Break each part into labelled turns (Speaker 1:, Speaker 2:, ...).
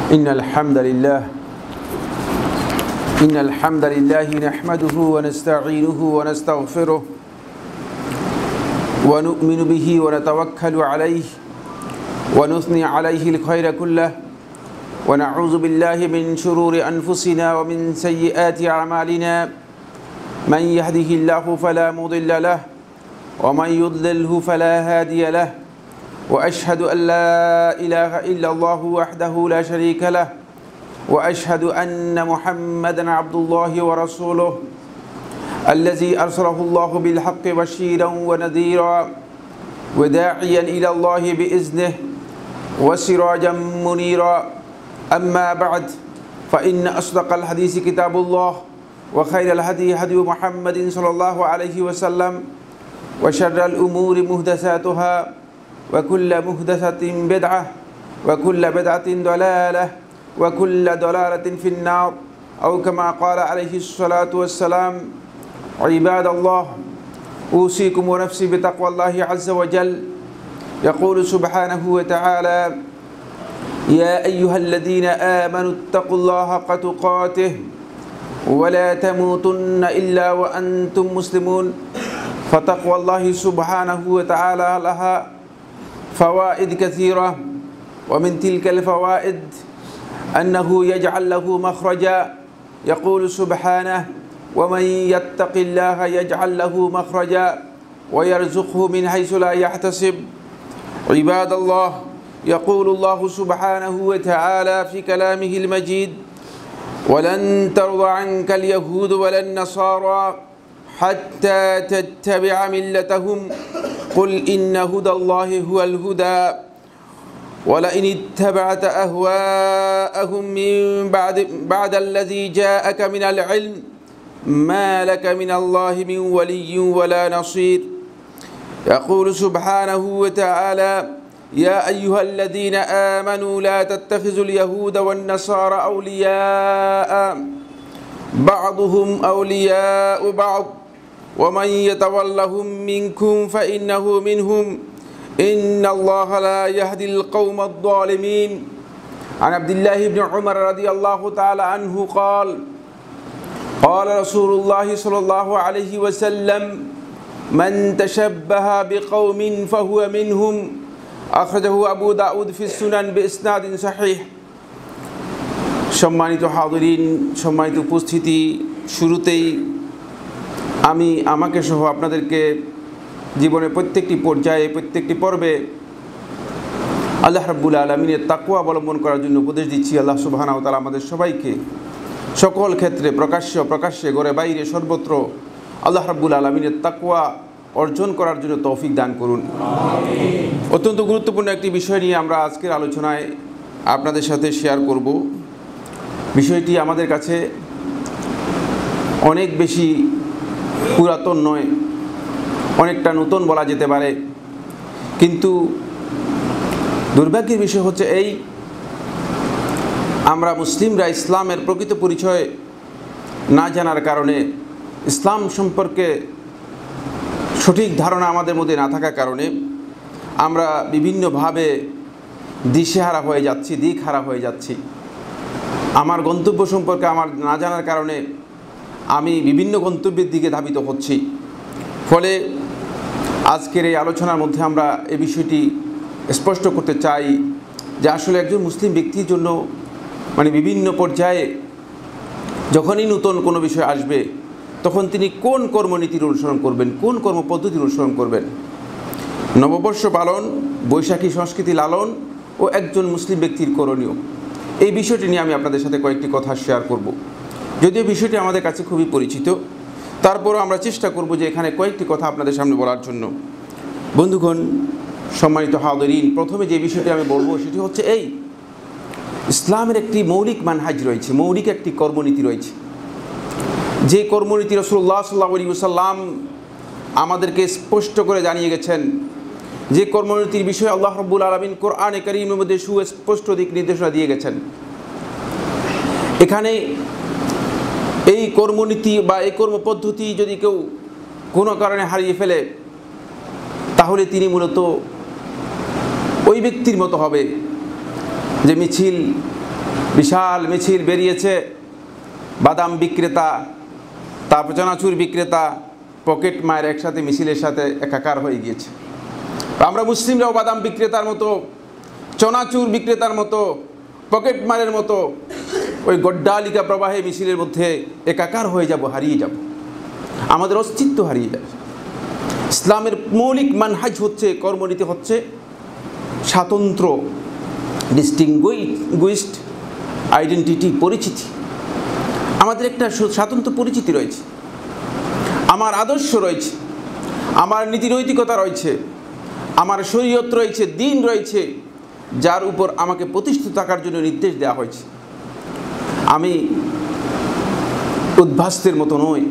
Speaker 1: إن الحمد لله نحمده ونستعينه ونستغفره ونؤمن به ونتوكل عليه ونثني عليه الخير كله ونعوذ بالله من شرور أنفسنا ومن سيئات أعمالنا من يهده الله فلا مضل له ومن يضلله فلا هادي له وأشهد أن لا إله إلا الله وحده لا شريك له وأشهد أن محمدًا عبد الله ورسوله الذي أرسله الله بالحق بشيرًا ونذيرًا وداعيًا إلى الله بإذنه وسراجًا منيرًا أما بعد فإن أصدق الحديث كتاب الله وخير الهدي هدي محمد صلى الله عليه وسلم وشر الأمور محدثاتها وكل محدثة بدعة وكل بدعة ضلالة وكل ضلالة في النار أو كما قال عليه الصلاة والسلام عباد الله أوصيكم ونفسي بتقوى الله عز وجل يقول سبحانه وتعالى يا أيها الذين آمنوا اتقوا الله حق تقاته ولا تموتن إلا وأنتم مسلمون فتقوى الله سبحانه وتعالى لها فوائد كثيرة ومن تلك الفوائد أنه يجعل له مخرجا يقول سبحانه ومن يتق الله يجعل له مخرجا ويرزقه من حيث لا يحتسب عباد الله يقول الله سبحانه وتعالى في كلامه المجيد ولن ترضى عنك اليهود ولا النصارى حتى تتبع ملتهم قل إن هدى الله هو الهدى ولئن اتبعت أهواءهم من بعد الذي جاءك من العلم ما لك من الله من ولي ولا نصير يقول سبحانه وتعالى يا أيها الذين آمنوا لا تتخذوا اليهود والنصارى أولياء بعضهم أولياء بعض ومن يتولهم منكم فإنه منهم إن الله لا يهدي القوم الظالمين عن عبد الله بن عمر رضي الله تعالى عنه قال قال رسول الله صلى الله عليه وسلم من تشبه بقوم فهو منهم أخرجه أبو داود في السنن بإسناد صحيح সম্মানিত হাজিরিন সম্মানিত উপস্থিতি শুরুতেই আমি আমাকে সহ আপনাদেরকে জীবনের প্রত্যেকটি পর্যায়ে প্রত্যেকটি পর্বে আল্লাহ রাব্বুল আলামিনের তাকওয়া অবলম্বন করার জন্য উপদেশ দিচ্ছি আল্লাহ সুবহানাহু ওয়া তাআলা আমাদের সবাইকে সকল ক্ষেত্রে প্রকাশ্যে ঘরে বাইরে সর্বত্র আল্লাহ রাব্বুল আলামিনের তাকওয়া অর্জন করার জন্য তৌফিক দান করুন আমিন অত্যন্ত গুরুত্বপূর্ণ একটি বিষয় নিয়ে আমরা আজকের আলোচনায় আপনাদের সাথে শেয়ার করব বিষয়টি আমাদের কাছে অনেক বেশি পুরাতন নয় অনেকটা নতুন বলা যেতে পারে কিন্তু দুর্ভাগ্যের বিষয় হচ্ছে এই আমরা মুসলিমরা ইসলামের প্রকৃত পরিচয় না জানার কারণে ইসলাম সম্পর্কে সঠিক ধারণা আমাদের মধ্যে না থাকার কারণে আমরা বিভিন্নভাবে দিশেহারা হয়ে যাচ্ছি দিকহারা হয়ে যাচ্ছি আমার গন্তব্য সম্পর্কে আমার না জানার কারণে আমি বিভিন্ন গন্তব্যের দিকে ধাবিত হচ্ছি ফলে আজকের এই আলোচনার মধ্যে আমরা এই বিষয়টি স্পষ্ট করতে চাই যে আসলে একজন মুসলিম ব্যক্তির জন্য বিভিন্ন পর্যায়ে যখনই নতুন কোনো বিষয় আসবে তখন তিনি কোন কর্মনীতির অনুসরণ করবেন কোন কর্মপদ্ধতির অনুসরণ করবেন নববর্ষ পালন বৈশাখী সংস্কৃতি লালন ও একজন মুসলিম ব্যক্তির করণীয় এই বিষয়টি নিয়ে আমি আপনাদের সাথে কয়েকটি কথা শেয়ার করব যদিও বিষয়টি আমাদের কাছে খুবই পরিচিত তারপরও আমরা চেষ্টা করব যে এখানে কয়েকটি কথা আপনাদের সামনে বলার জন্য বন্ধুগণ সম্মানিত হাজিরিন প্রথমে যে বিষয়টি আমি বলবো সেটি হচ্ছে এই ইসলামের একটি মৌলিক মানহাজ রয়েছে মৌলিক একটি কর্মনীতি রয়েছে যে কর্মনীতি রাসূলুল্লাহ সাল্লাল্লাহু আলাইহি ওয়াসাল্লাম আমাদেরকে স্পষ্ট করে জানিয়ে গেছেন যে কর্মনীতির বিষয়ে আল্লাহ রাব্বুল আলামিন কোরআনে কারীমের মধ্যে সুস্পষ্ট দিক নির্দেশনা দিয়ে গেছেন এখানে এই কর্মনীতি বা এই কর্মপদ্ধতি যদি কেউ কোনো কারণে হারিয়ে ফেলে তাহলে তিনি মূলত ওই ব্যক্তির মতো হবে যে মিছিল বিশাল মিছিল বেরিয়েছে। বাদাম বিক্রেতা, তারপর চানাচুর বিক্রেতা, পকেট মায়ের একসাথে মিছিলের সাথে একাকার হয়ে গিয়েছে। আমরা মুসলিমরাও বাদাম বিক্রেতার মতো, চনাচুর বিক্রেতার মতো, পকেট মারের মতো ওই গড্ডালিকা প্রবাহে মিছিলের মধ্যে একাকার হয়ে যাব, হারিয়ে যাব, আমাদের অস্তিত্ব হারিয়ে যাবে। ইসলামের মৌলিক মানহাজ হচ্ছে, কর্মনীতি হচ্ছে স্বাতন্ত্র্য, ডিস্টিংগুইশড আইডেন্টিটি, পরিচিতি। আমাদের একটা স্বাতন্ত্র্য পরিচিতি রয়েছে, আমার আদর্শ রয়েছে, আমার নীতিনৈতিকতা রয়েছে, আমার শরীয়ত রয়েছে, দিন রয়েছে, যার উপর আমাকে প্রতিষ্ঠিত থাকার জন্য নির্দেশ দেওয়া হয়েছে। আমি উদ্ভাস্তের মতো নই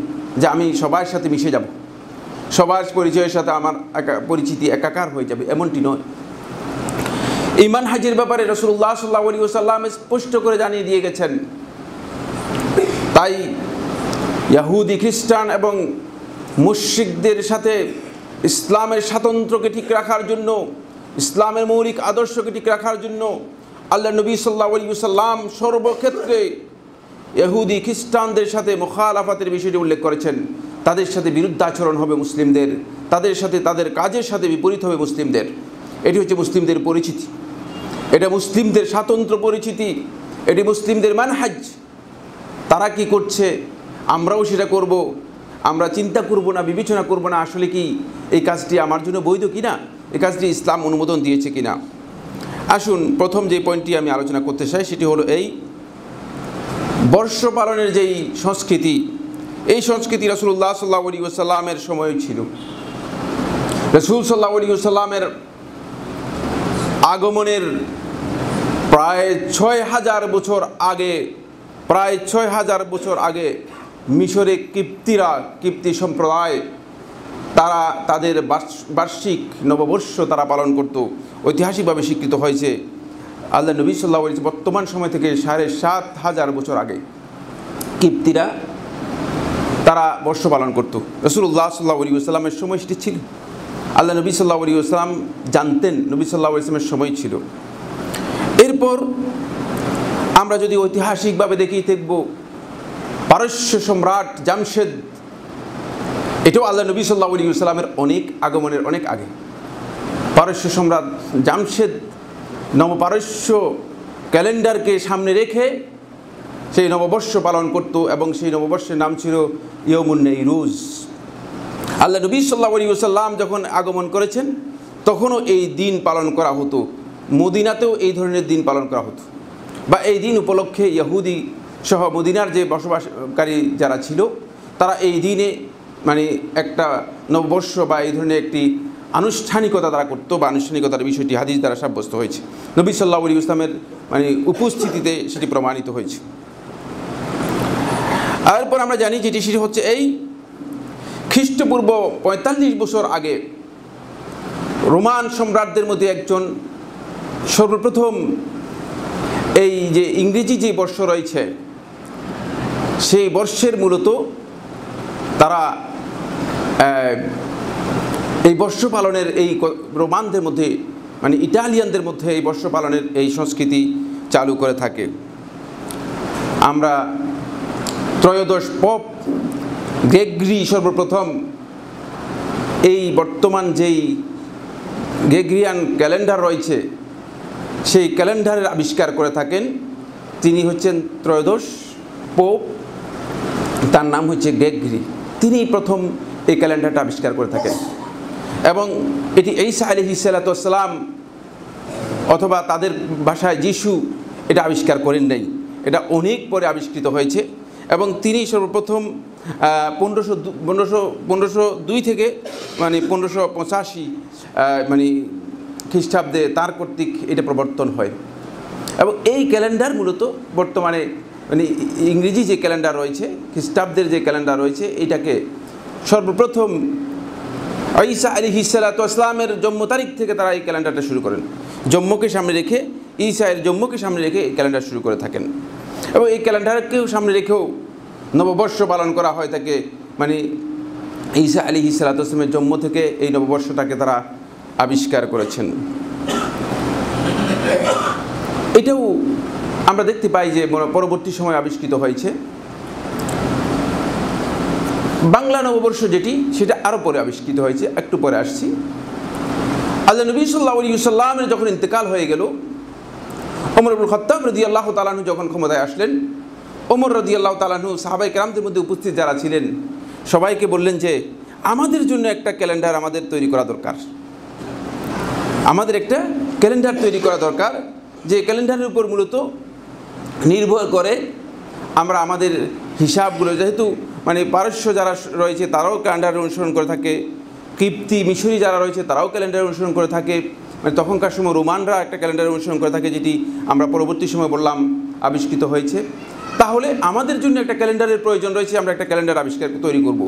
Speaker 1: যে আমি সবার সাথে মিশে যাব, সবার পরিচয়ের সাথে আমার পরিচিতি একাকার হয়ে যাবে, এমনটি নয়। এই মানহাজের ব্যাপারে রাসূলুল্লাহ সাল্লাল্লাহু আলাইহি ওয়াসাল্লাম স্পষ্ট করে জানিয়ে দিয়ে গেছেন। তাই ইহুদি, খ্রিস্টান এবং মুশরিকদের সাথে ইসলামের স্বাতন্ত্র্যকে ঠিক রাখার জন্য, ইসলামের মৌলিক আদর্শকে ঠিক রাখার জন্য আল্লাহ নবী সাল্লাল্লাহু আলাইহি ওয়াসাল্লাম সর্বক্ষেত্রে ইহুদি খ্রিস্টানদের সাথে মুখালাফাতের বিষয়টি উল্লেখ করেছেন। তাদের সাথে বিরুদ্ধাচরণ হবে মুসলিমদের, তাদের সাথে, তাদের কাজের সাথে বিপরীত হবে মুসলিমদের। এটি হচ্ছে মুসলিমদের পরিচিতি, এটা মুসলিমদের স্বাতন্ত্র্য পরিচিতি, এটি মুসলিমদের মানহাজ। তারা কি করছে আমরাও সেটা করব। আমরা চিন্তা করব না, বিবেচনা করব না আসলে কি এই কাজটি আমার জন্য বৈধ কিনা, এই কাজটি ইসলাম অনুমোদন দিয়েছে কিনা। আসুন, প্রথম যে পয়েন্টটি আমি আলোচনা করতে চাই সেটি হলো এই বর্ষ পালনের যেই সংস্কৃতি, এই সংস্কৃতি রাসূলুল্লাহ সাল্লাল্লাহু আলাইহি ওয়াসাল্লামের সময় ছিল। রাসূল সাল্লাল্লাহু আলাইহি ওয়াসাল্লামের আগমনের প্রায় ৬,০০০ বছর আগে, প্রায় ৬,০০০ বছর আগে মিশরে কিপ্তি সম্প্রদায়, তারা তাদের বার্ষিক নববর্ষ তারা পালন করত, ঐতিহাসিকভাবে স্বীকৃত হয়েছে। আল্লাহ নবী সাল্লাল্লাহু আলাইহি ওয়াসাল্লাম বর্তমান সময় থেকে ৭,৫০০ বছর আগে কিপ্তিরা তারা বর্ষ পালন করত। রাসূলুল্লাহ সাল্লাল্লাহু আলাইহি ওয়াসাল্লামের সময় সেটি ছিল। আল্লাহ নবী সাল্লাল্লাহু আলাইহি ওয়াসাল্লাম জানতেন, নবী সাল্লাল্লাহু আলাইহি ওয়াসাল্লামের সময় ছিল। এরপর আমরা যদি ঐতিহাসিকভাবে দেখব, পারস্য সম্রাট জামশেদ, এটাও আল্লাহ নবী সাল্লাল্লাহু আলাইহি ওয়াসাল্লামের আগমনের অনেক আগে। পারস্য সম্রাট জামশেদ নবপারস্য ক্যালেন্ডারকে সামনে রেখে সেই নববর্ষ পালন করত এবং সেই নববর্ষের নাম ছিল ইয়মুন নেইরুজ। আল্লাহ নবী সাল্লাল্লাহু আলাইহি ওয়াসাল্লাম যখন আগমন করেছেন তখনও এই দিন পালন করা হতো, মদিনাতেও এই ধরনের দিন পালন করা হতো, বা এই দিন উপলক্ষে ইহুদি সহ মদিনার যে বসবাসকারী যারা ছিল তারা এই দিনে একটা নববর্ষ বা এই ধরনের একটি আনুষ্ঠানিকতা তারা করতো, বা আনুষ্ঠানিকতার বিষয়টি হাদিস দ্বারা সাব্যস্ত হয়েছে, নবী সাল্লাল্লাহু আলাইহি ওয়াসাল্লামের উপস্থিতিতে সেটি প্রমাণিত হয়েছে। এরপর আমরা জানি যেটি সেটি হচ্ছে এই খ্রিস্টপূর্ব ৪৫ বছর আগে রোমান সম্রাটদের মধ্যে একজন সর্বপ্রথম এই যে ইংরেজি যে বর্ষ রয়েছে সেই বর্ষের মূলত তারা এই বর্ষ পালনের এই রোমানদের মধ্যে ইটালিয়ানদের মধ্যে এই বর্ষ পালনের এই সংস্কৃতি চালু করে থাকে। আমরা ত্রয়োদশ পোপ গ্রেগরি সর্বপ্রথম এই বর্তমান যেই গ্রেগরিয়ান ক্যালেন্ডার রয়েছে সেই ক্যালেন্ডারের আবিষ্কার করে থাকেন। তিনি হচ্ছেন ত্রয়োদশ পোপ, তার নাম হচ্ছে গ্রেগরি। তিনি প্রথম এই ক্যালেন্ডারটা আবিষ্কার করে থাকেন এবং এটি ঈসা আলাইহিস সালাতু ওয়াস সালাম অথবা তাদের ভাষায় যিশু এটা আবিষ্কার করেন নাই, এটা অনেক পরে আবিষ্কৃত হয়েছে এবং তিনি সর্বপ্রথম 1502 থেকে 1585 খ্রিস্টাব্দে তার কর্তৃক এটা প্রবর্তন হয় এবং এই ক্যালেন্ডার মূলত বর্তমানে ইংরেজি যে ক্যালেন্ডার রয়েছে, খ্রিস্টাব্দের যে ক্যালেন্ডার রয়েছে, এইটাকে সর্বপ্রথম ঈসা আলাইহিস সালাতু ওয়াস সালামের জন্ম তারিখ থেকে তারা এই ক্যালেন্ডারটা শুরু করেন। জন্মকে সামনে রেখে, ঈসার জন্মকে সামনে রেখে এই ক্যালেন্ডার শুরু করে থাকেন এবং এই ক্যালেন্ডারকেও সামনে রেখেও নববর্ষ পালন করা হয় থাকে। ঈসা আলাইহিস সালাতু ওয়াস সালামের জন্ম থেকে এই নববর্ষটাকে তারা আবিষ্কার করেছেন। এটাও আমরা দেখতে পাই যে পরবর্তী সময় আবিষ্কৃত হয়েছে। বাংলা নববর্ষ যেটি, সেটা আরও পরে আবিষ্কৃত হয়েছে, একটু পরে আসছি। আল্লাহ নবী সাল্লাল্লাহু আলাইহি ওয়াসাল্লামের যখন ইন্তেকাল হয়ে গেল, ওমর ইবনুল খাত্তাব রাদিয়াল্লাহু তাআলা আনহু যখন ক্ষমতায় আসলেন, ওমর রাদিয়াল্লাহু তাআলা আনহু সাহাবায়ে কেরামদের মধ্যে উপস্থিত যারা ছিলেন সবাইকে বললেন যে আমাদের জন্য একটা ক্যালেন্ডার আমাদের তৈরি করা দরকার, আমাদের একটা ক্যালেন্ডার তৈরি করা দরকার, যে ক্যালেন্ডারের উপর মূলত নির্ভর করে আমরা আমাদের হিসাবগুলো, যেহেতু পারস্য যারা রয়েছে তারাও ক্যালেন্ডার অনুসরণ করে থাকে, কিপ্তি মিশরি যারা রয়েছে তারাও ক্যালেন্ডার অনুসরণ করে থাকে, তখনকার সময় রোমানরা একটা ক্যালেন্ডার অনুসরণ করে থাকে, যেটি আমরা পরবর্তী সময় বললাম আবিষ্কৃত হয়েছে। তাহলে আমাদের জন্য একটা ক্যালেন্ডারের প্রয়োজন রয়েছে, আমরা একটা ক্যালেন্ডার তৈরি করব।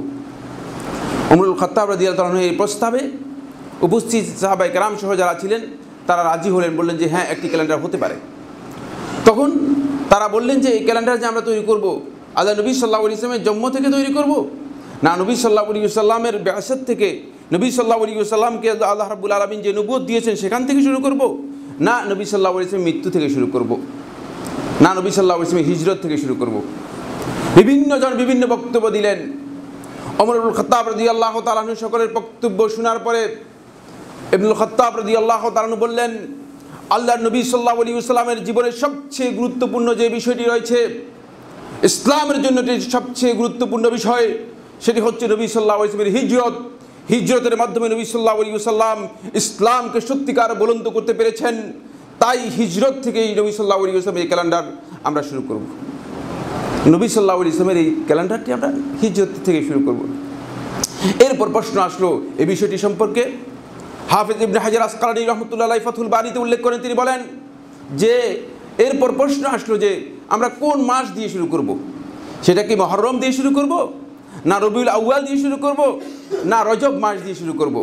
Speaker 1: ওমর ইবনুল খাত্তাব রাদিয়াল্লাহু তাআলা এই প্রস্তাবে উপস্থিত সাহাবায়ে কেরাম সহ যারা ছিলেন তারা রাজি হলেন, বললেন যে হ্যাঁ, একটি ক্যালেন্ডার হতে পারে। তখন তারা বললেন যে এই ক্যালেন্ডার যে আমরা তৈরি করব, আল্লাহ নবী সাল্লাল্লাহু আলাইহি ওয়াসাল্লামের জন্ম থেকে তৈরি করব, না নবী সাল্লাল্লাহু আলাইহি ওয়াসাল্লামের বিআসাত থেকে, নবী সাল্লাল্লাহু আলাইহি ওয়াসাল্লামকে আল্লাহ রাব্বুল আলামিন যে নবুয়ত দিয়েছেন সেখান থেকে শুরু করব, না নবী সাল্লাল্লাহু আলাইহি ওয়াসাল্লামের মৃত্যু থেকে শুরু করব, না নবী সাল্লাল্লাহু আলাইহি ওয়াসাল্লামের হিজরত থেকে শুরু করব। বিভিন্ন জন বিভিন্ন বক্তব্য দিলেন। ওমর ইবনুল খাত্তাব রাদিয়াল্লাহু তাআলা আনহু সকলের বক্তব্য শোনার পরে ইবনুল খাত্তাব রাদিয়াল্লাহু তাআলা আনহু বললেন, আল্লাহর নবী সাল্লাল্লাহু আলাইহি ওয়াসাল্লামের জীবনের সবচেয়ে গুরুত্বপূর্ণ যে বিষয়টি রয়েছে, ইসলামের জন্য সবচেয়ে গুরুত্বপূর্ণ বিষয়, সেটি হচ্ছে নবী সাল্লাল্লাহু আলাইহি ওয়াসাল্লামের হিজরত। হিজরতের মাধ্যমে নবী সাল্লাল্লাহু আলাইহি ওয়াসাল্লাম ইসলামকে সত্যিকার বুলন্দ করতে পেরেছেন। তাই হিজরত থেকেই নবী সাল্লাল্লাহু আলাইহি ওয়াসাল্লামের এই ক্যালেন্ডার আমরা শুরু করব। নবী সাল্লাল্লাহু আলাইহি ওয়াসাল্লামের এই ক্যালেন্ডারটি আমরা হিজরত থেকে শুরু করব। এরপর প্রশ্ন আসলো এই বিষয়টি সম্পর্কে। হাফেজ ইবনে হাজার আসকালানী রাহমাতুল্লাহি আলাইহি ফাথুল বারীতে উল্লেখ করেন, তিনি বলেন যে এরপর প্রশ্ন আসলো যে আমরা কোন মাস দিয়ে শুরু করব, সেটা কি মুহররম দিয়ে শুরু করব, না রবিউল আউয়াল দিয়ে শুরু করব, না রজব মাস দিয়ে শুরু করব?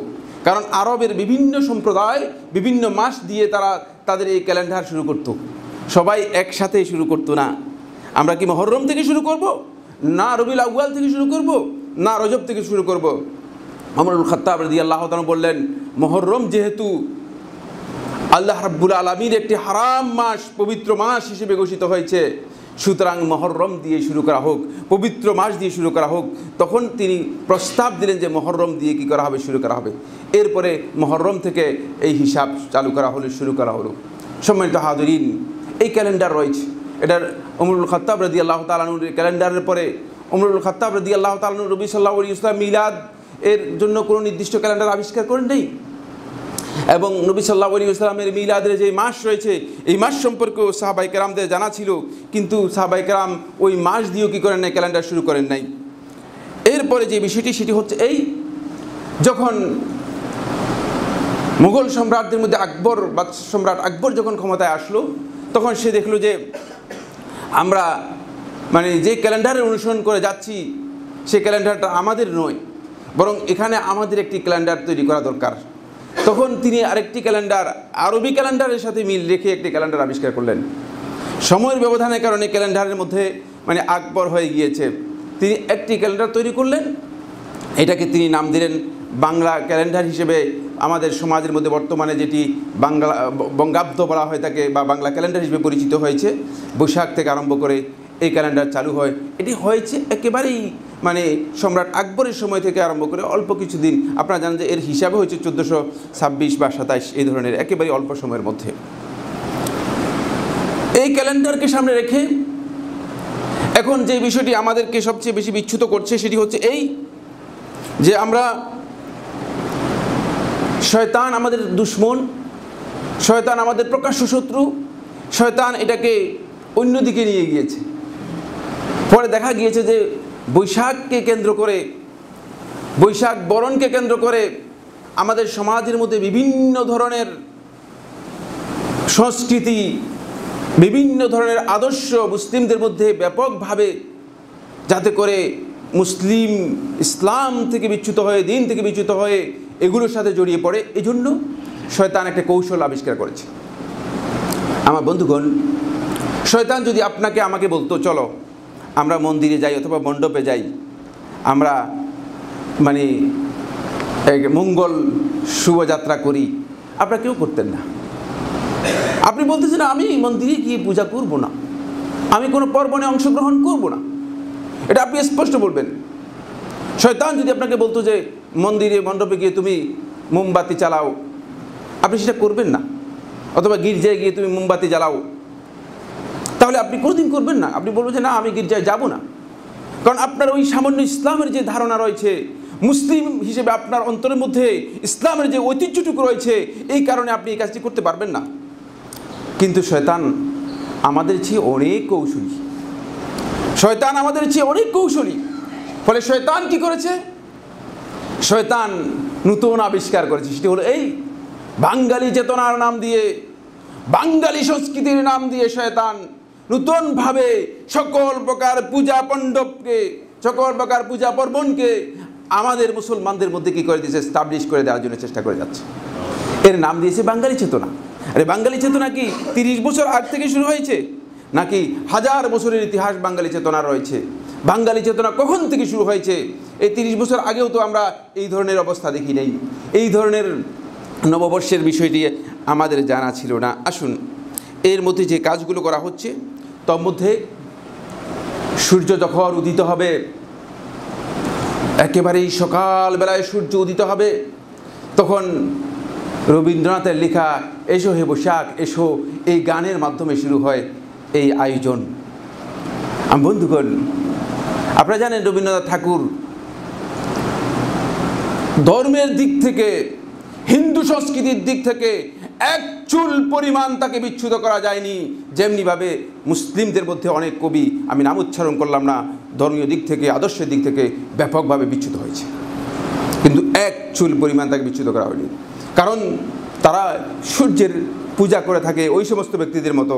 Speaker 1: কারণ আরবের বিভিন্ন সম্প্রদায় বিভিন্ন মাস দিয়ে তারা তাদের এই ক্যালেন্ডার শুরু করত, সবাই একসাথে শুরু করতো না। আমরা কি মুহররম থেকে শুরু করব, না রবিউল আউয়াল থেকে শুরু করব, না রজব থেকে শুরু করব? ওমর ইবনুল খাত্তাব রাদিয়াল্লাহু তাআলা বললেন, মুহররম যেহেতু আল্লাহ রাব্বুল আলামিন একটি হারাম মাস, পবিত্র মাস হিসেবে ঘোষিত হয়েছে, সুতরাং মুহররম দিয়ে শুরু করা হোক, পবিত্র মাস দিয়ে শুরু করা হোক। তখন তিনি প্রস্তাব দিলেন যে মুহররম দিয়ে কী করা হবে, শুরু করা হবে। এরপরে মুহররম থেকে এই হিসাব চালু করা হলো, শুরু করা হলো। সম্মানিত হাজিরিন, এই ক্যালেন্ডার রয়েছে, এটার ওমর ইবনুল খাত্তাব রাদিয়াল্লাহু তাআলা আনহুর ক্যালেন্ডারের পরে ওমর ইবনুল খাত্তাব রাদিয়াল্লাহু তাআলা আনহু নবী সাল্লাল্লাহু আলাইহি ওয়াসাল্লাম মিলাদ এর জন্য কোনো নির্দিষ্ট ক্যালেন্ডার আবিষ্কার করেন নেই, এবং নবী সাল্লাল্লাহু আলাইহি ওয়াসাল্লামের মিলাদের যে মাস রয়েছে এই মাস সম্পর্কেও সাহাবায়ে কেরামদের জানা ছিল, কিন্তু সাহাবায়ে কেরাম ওই মাস দিয়েও কী করেন নাই, ক্যালেন্ডার শুরু করেন নাই। এরপরে যে বিষয়টি সেটি হচ্ছে এই, যখন মুঘল সম্রাটদের মধ্যে আকবর বা সম্রাট আকবর যখন ক্ষমতায় আসলো, তখন সে দেখলো যে আমরা যে ক্যালেন্ডারের অনুসরণ করে যাচ্ছি সেই ক্যালেন্ডারটা আমাদের নয়, বরং এখানে আমাদের একটি ক্যালেন্ডার তৈরি করা দরকার। তখন তিনি আরেকটি ক্যালেন্ডার, আরবি ক্যালেন্ডারের সাথে মিল রেখে একটি ক্যালেন্ডার আবিষ্কার করলেন। সময়ের ব্যবধানের কারণে ক্যালেন্ডারের মধ্যে আকবর হয়ে গিয়েছে, তিনি একটি ক্যালেন্ডার তৈরি করলেন, এটাকে তিনি নাম দিলেন বাংলা ক্যালেন্ডার হিসেবে। আমাদের সমাজের মধ্যে বর্তমানে যেটি বাংলা বঙ্গাব্দ বলা হয় তাকে, বা বাংলা ক্যালেন্ডার হিসেবে পরিচিত হয়েছে, বৈশাখ থেকে আরম্ভ করে এই ক্যালেন্ডার চালু হয়। এটি হয়েছে একেবারেই সম্রাট আকবরের সময় থেকে আরম্ভ করে অল্প কিছুদিন, আপনারা জানেন যে এর হিসাবে হয়েছে 1426 বা 27, এই ধরনের একেবারে অল্প সময়ের মধ্যে। এই ক্যালেন্ডারকে সামনে রেখে এখন যে বিষয়টি আমাদেরকে সবচেয়ে বেশি বিচ্যুত করছে সেটি হচ্ছে এই যে আমরা, শয়তান আমাদের দুশ্মন, শয়তান আমাদের প্রকাশ্য শত্রু, শয়তান এটাকে অন্যদিকে নিয়ে গিয়েছে। পরে দেখা গিয়েছে যে বৈশাখকে কেন্দ্র করে, বৈশাখ বরণকে কেন্দ্র করে আমাদের সমাজের মধ্যে বিভিন্ন ধরনের সংস্কৃতি, বিভিন্ন ধরনের আদর্শ মুসলিমদের মধ্যে ব্যাপকভাবে, যাতে করে মুসলিম ইসলাম থেকে বিচ্যুত হয়ে, দিন থেকে বিচ্যুত হয়ে এগুলোর সাথে জড়িয়ে পড়ে। এই জন্য শয়তান একটা কৌশল আবিষ্কার করেছে। আমার বন্ধুগণ, শয়তান যদি আপনাকে আমাকে বলতো চলো আমরা মন্দিরে যাই অথবা মণ্ডপে যাই, আমরা মঙ্গল শুভযাত্রা করি, আপনারা কেউ করতেন না। আপনি বলতেছেন আমি মন্দিরে গিয়ে পূজা করব না, আমি কোনো পার্বণে অংশগ্রহণ করব না, এটা আপনি স্পষ্ট বলবেন। শয়তান যদি আপনাকে বলতো যে মন্দিরে মণ্ডপে গিয়ে তুমি মোমবাতি চালাও, আপনি সেটা করবেন না। অথবা গির্জায় গিয়ে তুমি মোমবাতি জ্বালাও, তাহলে আপনি কোনোদিন করবেন না। আপনি বলবেন যে না, আমি গির্জায় যাব না। কারণ আপনার ওই সামান্য ইসলামের যে ধারণা রয়েছে, মুসলিম হিসেবে আপনার অন্তরের মধ্যে ইসলামের যে ঐতিহ্যটুকু রয়েছে, এই কারণে আপনি এই কাজটি করতে পারবেন না। কিন্তু শয়তান আমাদের চেয়ে অনেক কৌশলী, শয়তান আমাদের চেয়ে অনেক কৌশলী। ফলে শয়তান কি করেছে? শয়তান নতুন আবিষ্কার করেছে, সেটি হলো এই বাঙালি চেতনার নাম দিয়ে, বাঙালি সংস্কৃতির নাম দিয়ে শয়তান নতুনভাবে সকল প্রকার পূজা মণ্ডপকে, সকল প্রকার পূজা পার্বণকে আমাদের মুসলমানদের মধ্যে কি করে দিয়েছে? এস্টাবলিশ করে দেওয়ার জন্য চেষ্টা করে যাচ্ছে। এর নাম দিয়েছে বাঙালি চেতনা। আরে বাঙালি চেতনা কি 30 বছর আগ থেকে শুরু হয়েছে, নাকি হাজার বছরের ইতিহাস বাঙালি চেতনা রয়েছে? বাঙালি চেতনা কখন থেকে শুরু হয়েছে? এই 30 বছর আগেও তো আমরা এই ধরনের অবস্থা দেখি নেই, এই ধরনের নববর্ষের বিষয়টি আমাদের জানা ছিল না। আসুন, এর মধ্যে যে কাজগুলো করা হচ্ছে তার মধ্যে সূর্য যখন উদিত হবে, একেবারেই সকালবেলায় সূর্য উদিত হবে, তখন রবীন্দ্রনাথের লেখা এসো হে বৈশাখ এসো, এই গানের মাধ্যমে শুরু হয় এই আয়োজন। বন্ধুগণ, আপনারা জানেন রবীন্দ্রনাথ ঠাকুর ধর্মের দিক থেকে, হিন্দু সংস্কৃতির দিক থেকে এক চুল পরিমাণ তাকে বিচ্যুত করা যায়নি। যেমনিভাবে মুসলিমদের মধ্যে অনেক কবি, আমি নাম উচ্চারণ করলাম না, ধর্মীয় দিক থেকে, আদর্শের দিক থেকে ব্যাপকভাবে বিচ্যুত হয়েছে, কিন্তু এক চুল পরিমাণ তাকে বিচ্যুত করা হয়নি। কারণ তারা সূর্যের পূজা করে থাকে ওই সমস্ত ব্যক্তিদের মতো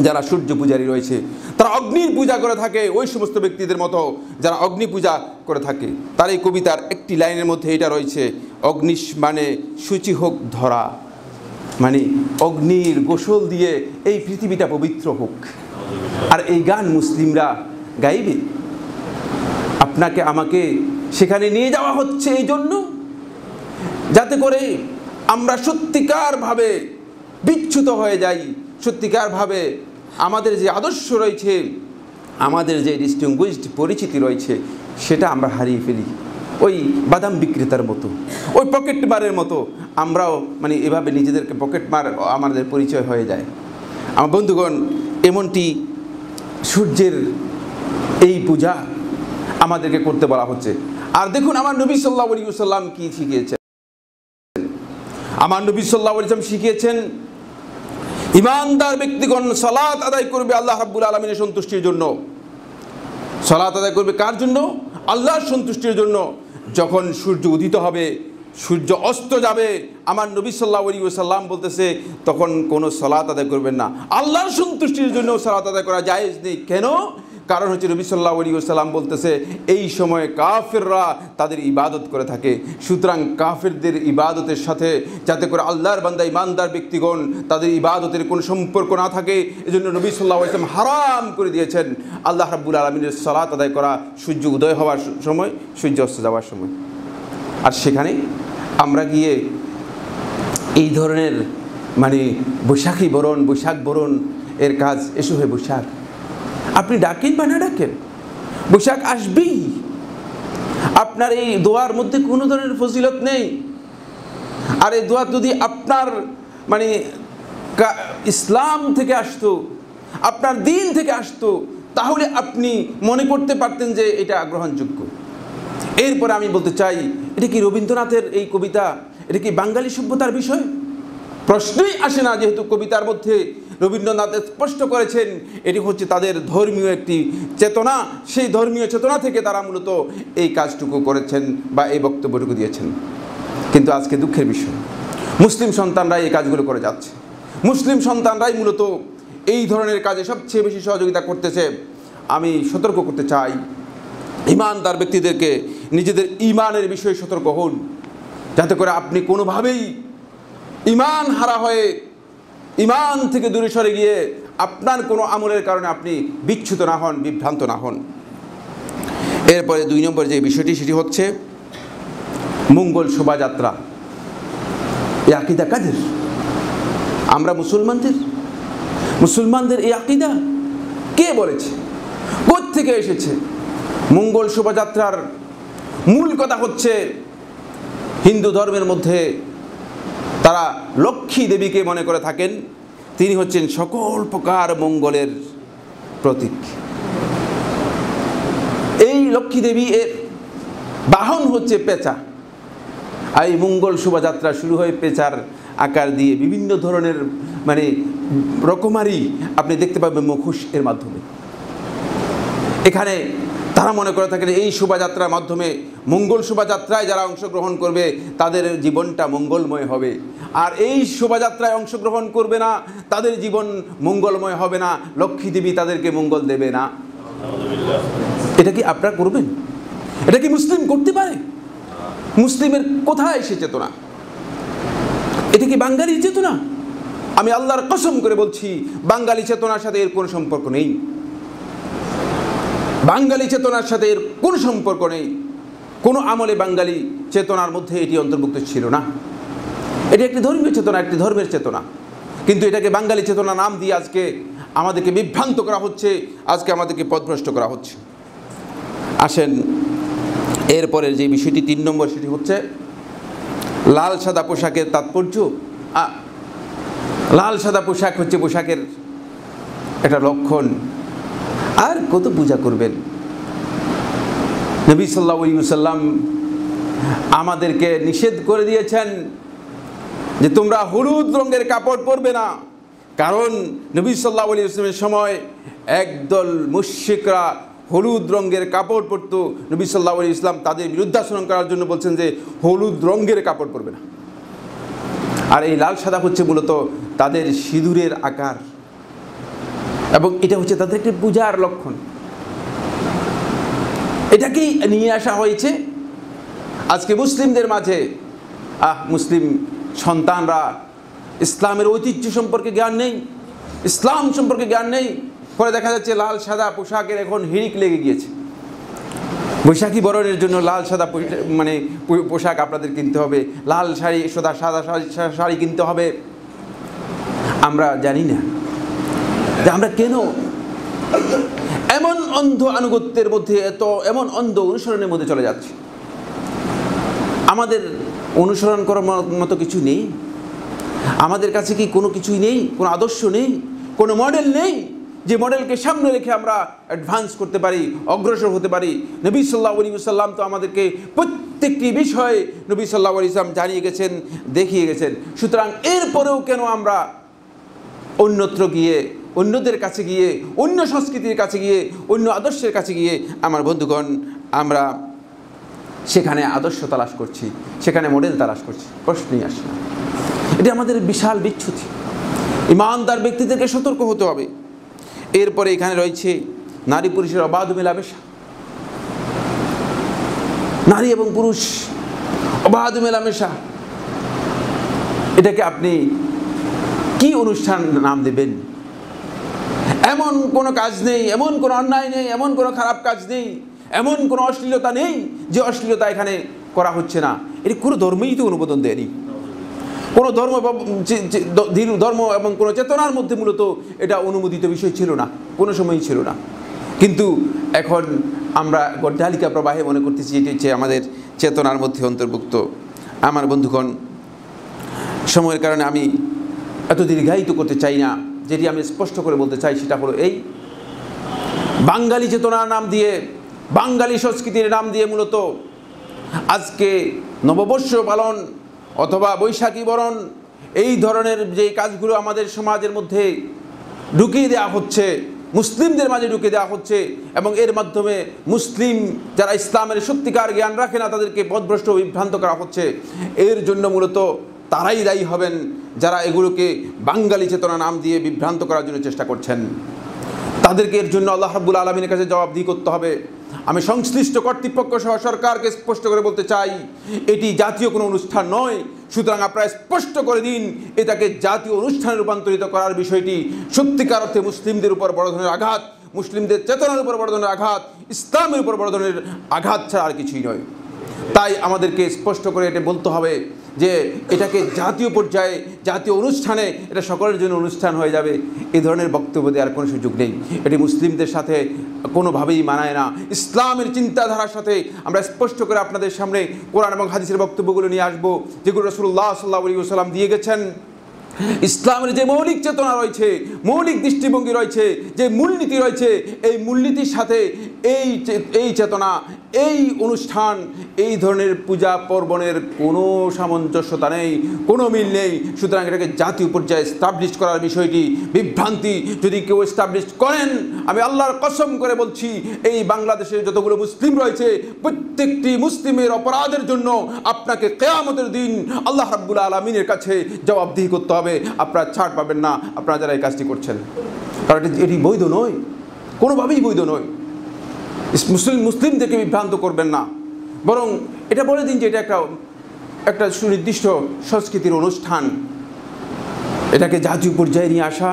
Speaker 1: যারা সূর্য পূজারী রয়েছে, তারা অগ্নির পূজা করে থাকে ওই সমস্ত ব্যক্তিদের মতো যারা অগ্নি পূজা করে থাকে। তার এই কবিতার একটি লাইনের মধ্যে এটা রয়েছে, অগ্নিশ মানে শুচি হোক ধরা, মানে অগ্নির গোসল দিয়ে এই পৃথিবীটা পবিত্র হোক। আর এই গান মুসলিমরা গাইবে। আপনাকে আমাকে সেখানে নিয়ে যাওয়া হচ্ছে এই জন্য, যাতে করে আমরা সত্যিকারভাবে বিচ্যুত হয়ে যাই, সত্যিকারভাবে আমাদের যে আদর্শ রয়েছে, আমাদের যে ডিস্টিংগুইশড পরিচিতি রয়েছে, সেটা আমরা হারিয়ে ফেলি। ওই বাদাম বিক্রেতার মতো, ওই পকেট মারের মতো আমরাও মানে এভাবে নিজেদেরকে পকেট মার আমাদের পরিচয় হয়ে যায়। আমার বন্ধুগণ, এমনটি সূর্যের এই পূজা আমাদেরকে করতে বলা হচ্ছে। আর দেখুন আমার নবী সাল্লাল্লাহু আলাইহি ওয়াসাল্লাম কি শিখিয়েছেন। আমার নবী সাল্লাল্লাহু আলাইহি ওয়াসাল্লাম শিখিয়েছেন, ইমানদার ব্যক্তিগণ সালাত আদায় করবে আল্লাহ রাব্বুল আলামিনের সন্তুষ্টির জন্য। সালাত আদায় করবে কার জন্য? আল্লাহর সন্তুষ্টির জন্য। যখন সূর্য উদিত হবে, সূর্য অস্ত যাবে, আমার নবী সাল্লাল্লাহু আলাইহি ওয়াসাল্লাম বলতেছে তখন কোনো সালাত আদায় করবেন না। আল্লাহর সন্তুষ্টির জন্য সালাত আদায় করা জায়েজ নেই। কেন? কারণ হচ্ছে নবী সাল্লাল্লাহু আলাইহি ওয়াসাল্লাম বলতেছে এই সময়ে কাফেররা তাদের ইবাদত করে থাকে। সুতরাং কাফেরদের ইবাদতের সাথে যাতে করে আল্লাহর বান্দা ইমানদার ব্যক্তিগণ তাদের ইবাদতের কোনো সম্পর্ক না থাকে, এজন্য নবী সাল্লাল্লাহু আলাইহি ওয়াসাল্লাম হারাম করে দিয়েছেন আল্লাহ রাব্বুল আলামিনের সালাত আদায় করা সূর্য উদয় হওয়ার সময়, সূর্য অস্ত যাওয়ার সময়। আর সেখানে আমরা গিয়ে এই ধরনের মানে বৈশাখী বরণ, বৈশাখ বরণ এর কাজ, এসো হে বৈশাখ, আপনি ডাকেন বা না ডাকেন, বৈশাখ আসবেই। আপনার এই দোয়ার মধ্যে কোনো ধরনের ফজিলত নেই। আর এই দোয়া যদি আপনার মানে ইসলাম থেকে আসতো, আপনার দিন থেকে আসতো, তাহলে আপনি মনে করতে পারতেন যে এটা গ্রহণযোগ্য। এরপরে আমি বলতে চাই, এটা কি রবীন্দ্রনাথের এই কবিতা, এটা কি বাঙালি সভ্যতার বিষয়? প্রশ্নই আসে না, যেহেতু কবিতার মধ্যে রবীন্দ্রনাথ স্পষ্ট করেছেন এটি হচ্ছে তাদের ধর্মীয় একটি চেতনা। সেই ধর্মীয় চেতনা থেকে তারা মূলত এই কাজটুকু করেছেন বা এই বক্তব্যটুকু দিয়েছেন। কিন্তু আজকে দুঃখের বিষয়, মুসলিম সন্তানরাই এই কাজগুলো করে যাচ্ছে। মুসলিম সন্তানরাই মূলত এই ধরনের কাজে সবচেয়ে বেশি সহযোগিতা করতেছে। আমি সতর্ক করতে চাই ইমানদার ব্যক্তিদেরকে, নিজেদের ইমানের বিষয়ে সতর্ক হন, যাতে করে আপনি কোনোভাবেই ইমান হারা হয়ে, ইমান থেকে দূরে সরে গিয়ে আপনার কোনো আমলের কারণে আপনি বিচ্যুত না হন, বিভ্রান্ত না হন। এরপরে 2 নম্বর যে বিষয়টি, সেটি হচ্ছে মঙ্গল শোভাযাত্রা। এই আকিদা কাদের? আমরা মুসলমানদের এই আকিদা। কে বলেছে, কোত্থেকে এসেছে? মঙ্গল শোভাযাত্রার মূল কথা হচ্ছে হিন্দু ধর্মের মধ্যে তারা লক্ষ্মী দেবীকে মনে করে থাকেন, তিনি হচ্ছেন সকল প্রকার মঙ্গলের প্রতীক। এই লক্ষ্মী দেবী এর বাহন হচ্ছে পেঁচা। এই মঙ্গল শোভাযাত্রা শুরু হয় পেঁচার আকার দিয়ে, বিভিন্ন ধরনের রকমারি আপনি দেখতে পাবেন মুখোশ এর মাধ্যমে। এখানে তারা মনে করে থাকেন এই শোভাযাত্রার মাধ্যমে, মঙ্গল শোভাযাত্রায় যারা অংশগ্রহণ করবে তাদের জীবনটা মঙ্গলময় হবে, আর এই শোভাযাত্রায় অংশগ্রহণ করবে না তাদের জীবন মঙ্গলময় হবে না, লক্ষ্মী দেবী তাদেরকে মঙ্গল দেবে না। এটা কি আপনারা করবেন? এটা কি মুসলিম করতে পারে? মুসলিমের কোথায় সে চেতনা? এটা কি বাঙালির চেতনা? আমি আল্লাহর কসম করে বলছি, বাঙালি চেতনার সাথে এর কোনো সম্পর্ক নেই। বাঙালি চেতনার সাথে এর কোনো সম্পর্ক নেই। কোনো আমলে বাঙালি চেতনার মধ্যে এটি অন্তর্ভুক্ত ছিল না। এটি একটি ধর্মীয় চেতনা, একটি ধর্মের চেতনা, কিন্তু এটাকে বাঙালি চেতনা নাম দিয়ে আজকে আমাদেরকে বিভ্রান্ত করা হচ্ছে, আজকে আমাদেরকে পথভ্রষ্ট করা হচ্ছে। আসেন এরপরের যে বিষয়টি 3 নম্বর, সেটি হচ্ছে লাল সাদা পোশাকের তাৎপর্য। লাল সাদা পোশাক হচ্ছে পোশাকের একটা লক্ষণ। আর কত পূজা করবেন? নবী সাল্লাল্লাহু আলাইহি ওয়াসাল্লাম আমাদেরকে নিষেধ করে দিয়েছেন যে তোমরা হলুদ রঙের কাপড় পরবে না, কারণ নবী সাল্লাল্লাহু আলাইহি ওয়াসাল্লামের সময় একদল মুশরিকরা হলুদ রঙের কাপড় পরত। নবী সাল্লাল্লাহু আলাইহি ওয়াসাল্লাম তাদের বিরুদ্ধাচরণ করার জন্য বলছেন যে হলুদ রঙের কাপড় পরবে না। আর এই লাল সাদা হচ্ছে মূলত তাদের সিঁদুরের আকার, এবং এটা হচ্ছে তাদের একটি পূজার লক্ষণ। এটাকেই নিয়ে আসা হয়েছে আজকে মুসলিমদের মাঝে। মুসলিম সন্তানরা ইসলামের ঐতিহ্য সম্পর্কে জ্ঞান নেই, ইসলাম সম্পর্কে জ্ঞান নেই, পরে দেখা যাচ্ছে লাল সাদা পোশাকের এখন হিড়িক লেগে গিয়েছে। বৈশাখী বরণের জন্য লাল সাদা পোশাক আপনাদের কিনতে হবে, লাল শাড়ি, সাদা শাড়ি কিনতে হবে। আমরা জানি না যে আমরা কেন এমন অন্ধ আনুগত্যের মধ্যে, এমন অন্ধ অনুসরণের মধ্যে চলে যাচ্ছি। আমাদের অনুসরণ করার মতো কিছু নেই, আমাদের কাছে কি কোনো কিছুই নেই, কোনো আদর্শ নেই, কোনো মডেল নেই যে মডেলকে সামনে রেখে আমরা অ্যাডভান্স করতে পারি, অগ্রসর হতে পারি। নবী সাল্লাল্লাহু আলাইহি ওয়াসাল্লাম তো আমাদেরকে প্রত্যেকটি বিষয়ে নবী সাল্লাল্লাহু আলাইহি ওয়াসাল্লাম জানিয়ে গেছেন, দেখিয়ে গেছেন। সুতরাং এরপরেও কেন আমরা অন্যত্র গিয়ে, অন্যদের কাছে গিয়ে, অন্য সংস্কৃতির কাছে গিয়ে, অন্য আদর্শের কাছে গিয়ে আমার বন্ধুগণ আমরা সেখানে আদর্শ তালাশ করছি, সেখানে মডেল তালাশ করছি? প্রশ্নই আসে না। এটি আমাদের বিশাল বিচ্যুতি। ইমানদার ব্যক্তিদেরকে সতর্ক হতে হবে। এরপরে এখানে রয়েছে নারী পুরুষের অবাধ মেলামেশা। নারী এবং পুরুষ অবাধ মেলামেশা, এটাকে আপনি কি অনুষ্ঠান নাম দেবেন? এমন কোনো কাজ নেই, এমন কোনো অন্যায় নেই, এমন কোনো খারাপ কাজ নেই, এমন কোনো অশ্লীলতা নেই যে অশ্লীলতা এখানে করা হচ্ছে না। এটি কোনো ধর্মই তো অনুমোদন দেয়নি। কোনো ধর্ম এবং কোনো চেতনার মধ্যে মূলত এটা অনুমোদিত বিষয় ছিল না, কোনো সময়ই ছিল না। কিন্তু এখন আমরা গড্ডালিকা প্রবাহে মনে করতেছি এটি হচ্ছে আমাদের চেতনার মধ্যে অন্তর্ভুক্ত। আমার বন্ধুগণ, সময়ের কারণে আমি এত দীর্ঘায়িত করতে চাই না। যেটি আমি স্পষ্ট করে বলতে চাই সেটা হলো এই, বাঙালি চেতনার নাম দিয়ে, বাঙালি সংস্কৃতির নাম দিয়ে মূলত আজকে নববর্ষ পালন অথবা বৈশাখী বরণ, এই ধরনের যে কাজগুলো আমাদের সমাজের মধ্যে ঢুকিয়ে দেওয়া হচ্ছে, মুসলিমদের মাঝে ঢুকিয়ে দেওয়া হচ্ছে, এবং এর মাধ্যমে মুসলিম যারা ইসলামের সত্যিকার জ্ঞান রাখে না তাদেরকে পথভ্রষ্ট বিভ্রান্ত করা হচ্ছে। এর জন্য মূলত তারাই দায়ী হবেন যারা এগুলোকে বাঙালি চেতনা নাম দিয়ে বিভ্রান্ত করার জন্য চেষ্টা করছেন। তাদেরকে এর জন্য আল্লাহ রাব্বুল আলামিনের কাছে জবাবদিহি করতে হবে। আমি সংশ্লিষ্ট কর্তৃপক্ষ সহ সরকারকে স্পষ্ট করে বলতে চাই, এটি জাতীয় কোনো অনুষ্ঠান নয়। সুতরাং আপনারা স্পষ্ট করে দিন, এটাকে জাতীয় অনুষ্ঠানে রূপান্তরিত করার বিষয়টি সত্যিকার অর্থে মুসলিমদের উপর বড় ধরনের আঘাত, মুসলিমদের চেতনার উপর বড় ধরনের আঘাত, ইসলামের উপর বড় ধরনের আঘাত ছাড়া আর কিছুই নয়। তাই আমাদেরকে স্পষ্ট করে এটা বলতে হবে যে এটাকে জাতীয় পর্যায়ে জাতীয় অনুষ্ঠানে এটা সকলের জন্য অনুষ্ঠান হয়ে যাবে, এই ধরনের বক্তব্য দেওয়ার কোনো সুযোগ নেই। এটি মুসলিমদের সাথে কোনোভাবেই মানায় না। ইসলামের চিন্তাধারার সাথে আমরা স্পষ্ট করে আপনাদের সামনে কোরআন এবং হাদিসের বক্তব্যগুলো নিয়ে আসবো, যেগুলো রাসূলুল্লাহ সাল্লাল্লাহু আলাইহি ওয়াসাল্লাম দিয়ে গেছেন। ইসলামের যে মৌলিক চেতনা রয়েছে, মৌলিক দৃষ্টিভঙ্গি রয়েছে, যে মূলনীতি রয়েছে, এই মূলনীতির সাথে এই চেতনা, এই অনুষ্ঠান, এই ধরনের পূজা পার্বণের কোনো সামঞ্জস্যতা নেই, কোনো মিল নেই। সুতরাং এটাকে জাতীয় পর্যায়ে এস্টাবলিশ করার বিষয়টি বিভ্রান্তি। যদি কেউ এস্টাবলিশ করেন, আমি আল্লাহর কসম করে বলছি, এই বাংলাদেশে যতগুলো মুসলিম রয়েছে প্রত্যেকটি মুসলিমের অপরাধের জন্য আপনাকে কিয়ামতের দিন আল্লাহ রাব্বুল আলামিনের কাছে জবাবদিহি করতে হবে। আপনারা ছাড় পাবেন না, আপনারা যারা এই কাজটি করছেন, কারণ এটি বৈধ নয়, কোনোভাবেই বৈধ নয়। মুসলিমদেরকে বিভ্রান্ত করবেন না, বরং এটা বলে দিন যে এটা একটা সুনির্দিষ্ট সংস্কৃতির অনুষ্ঠান, এটাকে জাতীয় পর্যায়ে নিয়ে আসা।